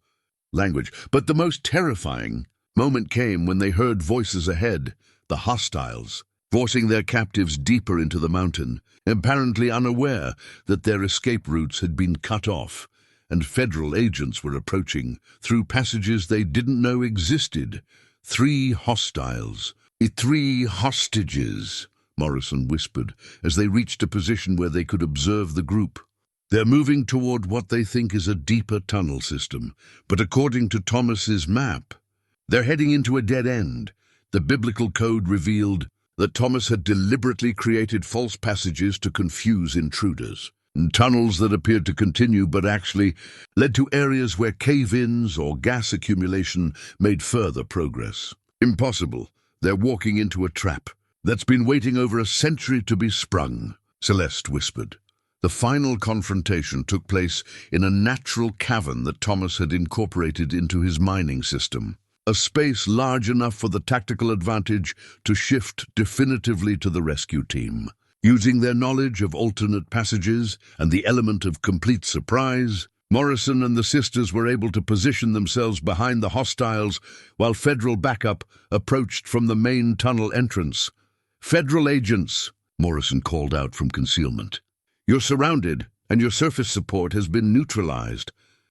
language. But the most terrifying moment came when they heard voices ahead, the hostiles, forcing their captives deeper into the mountain, apparently unaware that their escape routes had been cut off, and federal agents were approaching through passages they didn't know existed. "3 hostiles, 3 hostages," Morrison whispered, as they reached a position where they could observe the group. "They're moving toward what they think is a deeper tunnel system, but according to Thomas's map, they're heading into a dead end." The biblical code revealed that Thomas had deliberately created false passages to confuse intruders, and tunnels that appeared to continue but actually led to areas where cave-ins or gas accumulation made further progress. "Impossible. They're walking into a trap that's been waiting over a century to be sprung," Celeste whispered. The final confrontation took place in a natural cavern that Thomas had incorporated into his mining system. a space large enough for the tactical advantage to shift definitively to the rescue team. Using their knowledge of alternate passages and the element of complete surprise, Morrison and the sisters were able to position themselves behind the hostiles while Federal backup approached from the main tunnel entrance. "Federal agents," Morrison called out from concealment. "You're surrounded, and your surface support has been neutralized.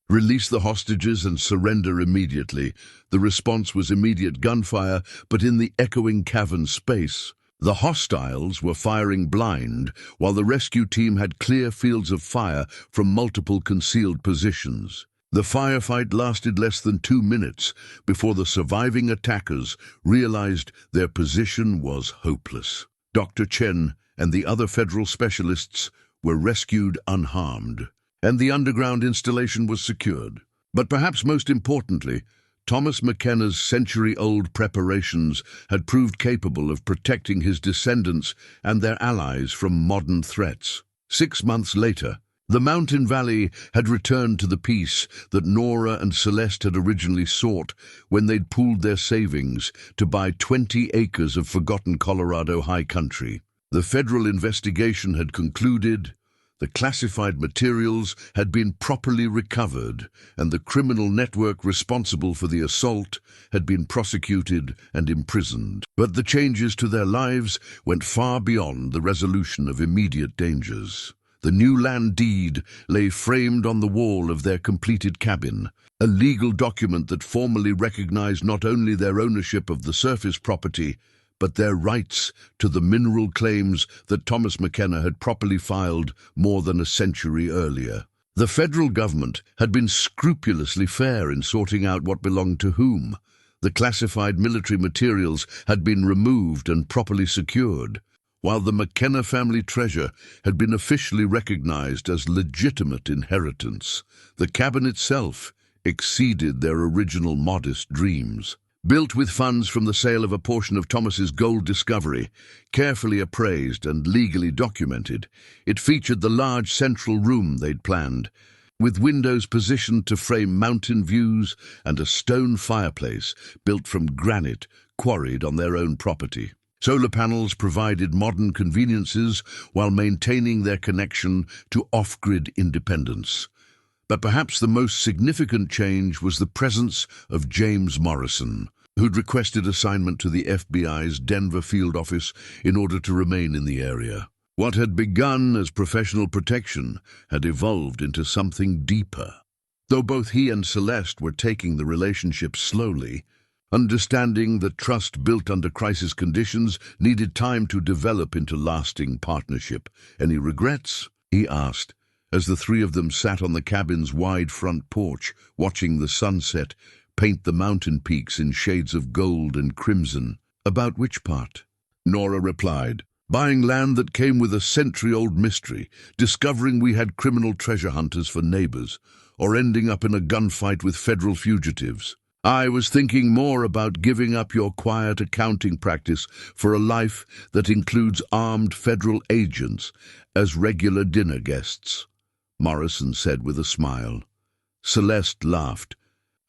Release the hostages and surrender immediately." The response was immediate gunfire, but in the echoing cavern space. The hostiles were firing blind, while the rescue team had clear fields of fire from multiple concealed positions. The firefight lasted less than 2 minutes before the surviving attackers realized their position was hopeless. Dr. Chen and the other Federal specialists were rescued unharmed, and the underground installation was secured. But perhaps most importantly, Thomas McKenna's century-old preparations had proved capable of protecting his descendants and their allies from modern threats. 6 months later, the mountain valley had returned to the peace that Nora and Celeste had originally sought when they'd pooled their savings to buy 20 acres of forgotten Colorado high country. The federal investigation had concluded, the classified materials had been properly recovered, and the criminal network responsible for the assault had been prosecuted and imprisoned. But the changes to their lives went far beyond the resolution of immediate dangers. The new land deed lay framed on the wall of their completed cabin, a legal document that formally recognized not only their ownership of the surface property, but their rights to the mineral claims that Thomas McKenna had properly filed more than a century earlier. The federal government had been scrupulously fair in sorting out what belonged to whom. The classified military materials had been removed and properly secured, while the McKenna family treasure had been officially recognized as legitimate inheritance. The cabin itself exceeded their original modest dreams. Built with funds from the sale of a portion of Thomas's gold discovery, carefully appraised and legally documented, it featured the large central room they'd planned, with windows positioned to frame mountain views and a stone fireplace built from granite quarried on their own property. Solar panels provided modern conveniences while maintaining their connection to off-grid independence. But perhaps the most significant change was the presence of James Morrison, who'd requested assignment to the FBI's Denver field office in order to remain in the area. What had begun as professional protection had evolved into something deeper. Though both he and Celeste were taking the relationship slowly, understanding that trust built under crisis conditions needed time to develop into lasting partnership. "Any regrets?" he asked, as the three of them sat on the cabin's wide front porch, watching the sunset paint the mountain peaks in shades of gold and crimson. "About which part?" Nora replied, "Buying land that came with a century-old mystery, discovering we had criminal treasure hunters for neighbors, or ending up in a gunfight with federal fugitives. I was thinking more about giving up your quiet accounting practice for a life that includes armed federal agents as regular dinner guests," Morrison said with a smile. Celeste laughed,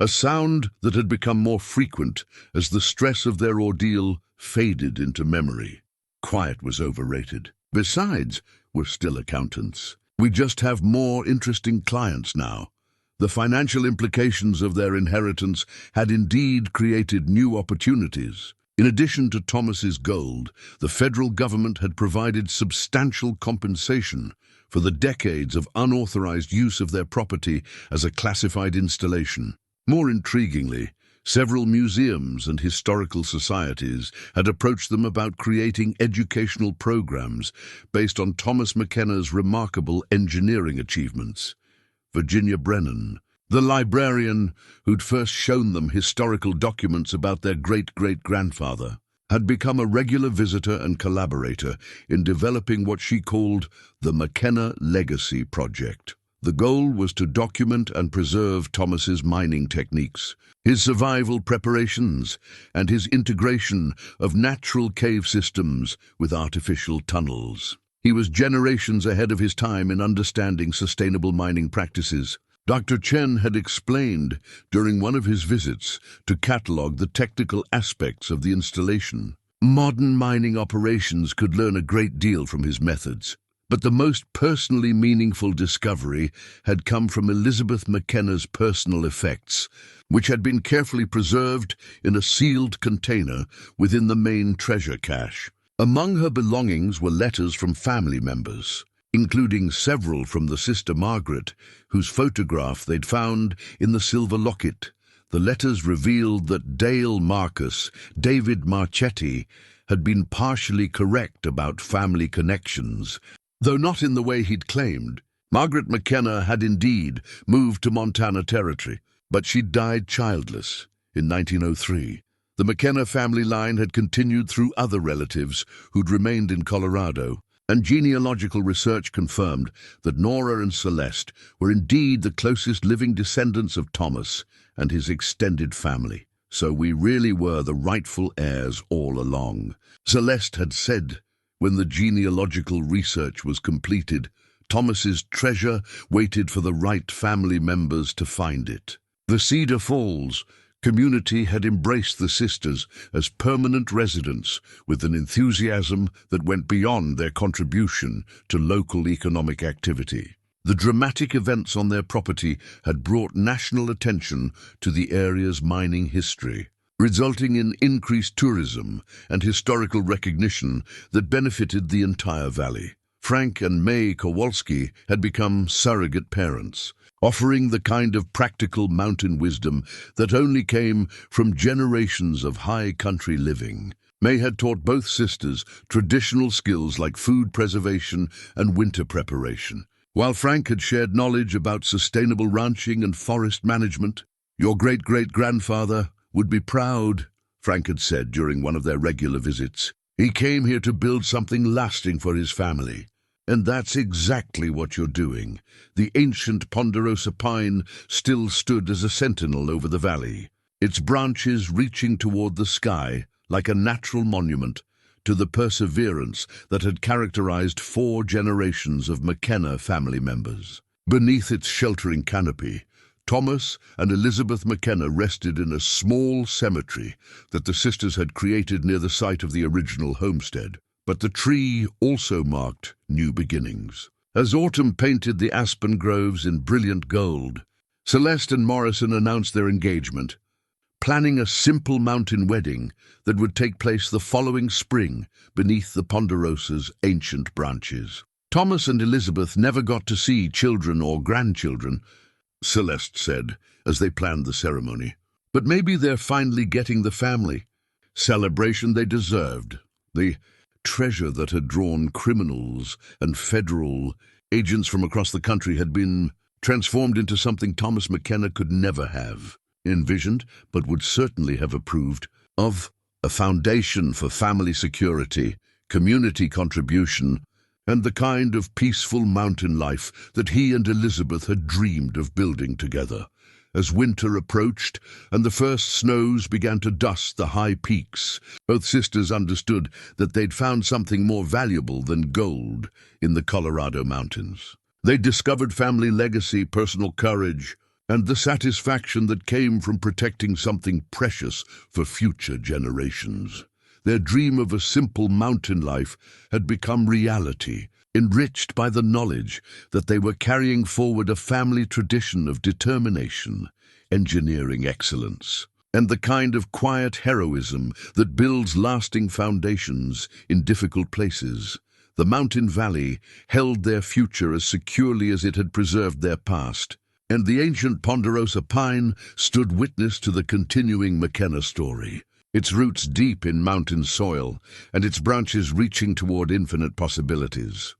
a sound that had become more frequent as the stress of their ordeal faded into memory. Quiet was overrated. Besides, we're still accountants. We just have more interesting clients now. The financial implications of their inheritance had indeed created new opportunities. In addition to Thomas's gold, the federal government had provided substantial compensation for the decades of unauthorized use of their property as a classified installation. More intriguingly, several museums and historical societies had approached them about creating educational programs based on Thomas McKenna's remarkable engineering achievements. Virginia Brennan, the librarian who'd first shown them historical documents about their great-great-grandfather, had become a regular visitor and collaborator in developing what she called the McKenna Legacy Project. The goal was to document and preserve Thomas's mining techniques, his survival preparations, and his integration of natural cave systems with artificial tunnels. He was generations ahead of his time in understanding sustainable mining practices. Dr. Chen had explained during one of his visits to catalogue the technical aspects of the installation. Modern mining operations could learn a great deal from his methods, but the most personally meaningful discovery had come from Elizabeth McKenna's personal effects, which had been carefully preserved in a sealed container within the main treasure cache. Among her belongings were letters from family members, including several from the sister Margaret, whose photograph they'd found in the silver locket. The letters revealed that Dale Marcus, David Marchetti, had been partially correct about family connections, though not in the way he'd claimed. Margaret McKenna had indeed moved to Montana Territory, but she died childless in 1903. The McKenna family line had continued through other relatives who'd remained in Colorado, and genealogical research confirmed that Nora and Celeste were indeed the closest living descendants of Thomas and his extended family. So we really were the rightful heirs all along. Celeste had said when the genealogical research was completed, Thomas's treasure waited for the right family members to find it. The Cedar Falls community had embraced the sisters as permanent residents with an enthusiasm that went beyond their contribution to local economic activity. The dramatic events on their property had brought national attention to the area's mining history, resulting in increased tourism and historical recognition that benefited the entire valley. Frank and May Kowalski had become surrogate parents, offering the kind of practical mountain wisdom that only came from generations of high country living. May had taught both sisters traditional skills like food preservation and winter preparation, while Frank had shared knowledge about sustainable ranching and forest management. "Your great-great-grandfather would be proud," Frank had said during one of their regular visits. "He came here to build something lasting for his family. And that's exactly what you're doing." The ancient ponderosa pine still stood as a sentinel over the valley, its branches reaching toward the sky like a natural monument to the perseverance that had characterized 4 generations of McKenna family members. Beneath its sheltering canopy, Thomas and Elizabeth McKenna rested in a small cemetery that the sisters had created near the site of the original homestead. But the tree also marked new beginnings. As autumn painted the aspen groves in brilliant gold, Celeste and Morrison announced their engagement, planning a simple mountain wedding that would take place the following spring beneath the ponderosa's ancient branches. Thomas and Elizabeth never got to see children or grandchildren, Celeste said, as they planned the ceremony. But maybe they're finally getting the family celebration they deserved. The treasure that had drawn criminals and federal agents from across the country had been transformed into something Thomas McKenna could never have envisioned, but would certainly have approved of: a foundation for family security, community contribution, and the kind of peaceful mountain life that he and Elizabeth had dreamed of building together. As winter approached and the first snows began to dust the high peaks, both sisters understood that they'd found something more valuable than gold in the Colorado mountains. They'd discovered family legacy, personal courage, and the satisfaction that came from protecting something precious for future generations. Their dream of a simple mountain life had become reality, enriched by the knowledge that they were carrying forward a family tradition of determination, engineering excellence, and the kind of quiet heroism that builds lasting foundations in difficult places. The mountain valley held their future as securely as it had preserved their past, and the ancient ponderosa pine stood witness to the continuing McKenna story, its roots deep in mountain soil and its branches reaching toward infinite possibilities.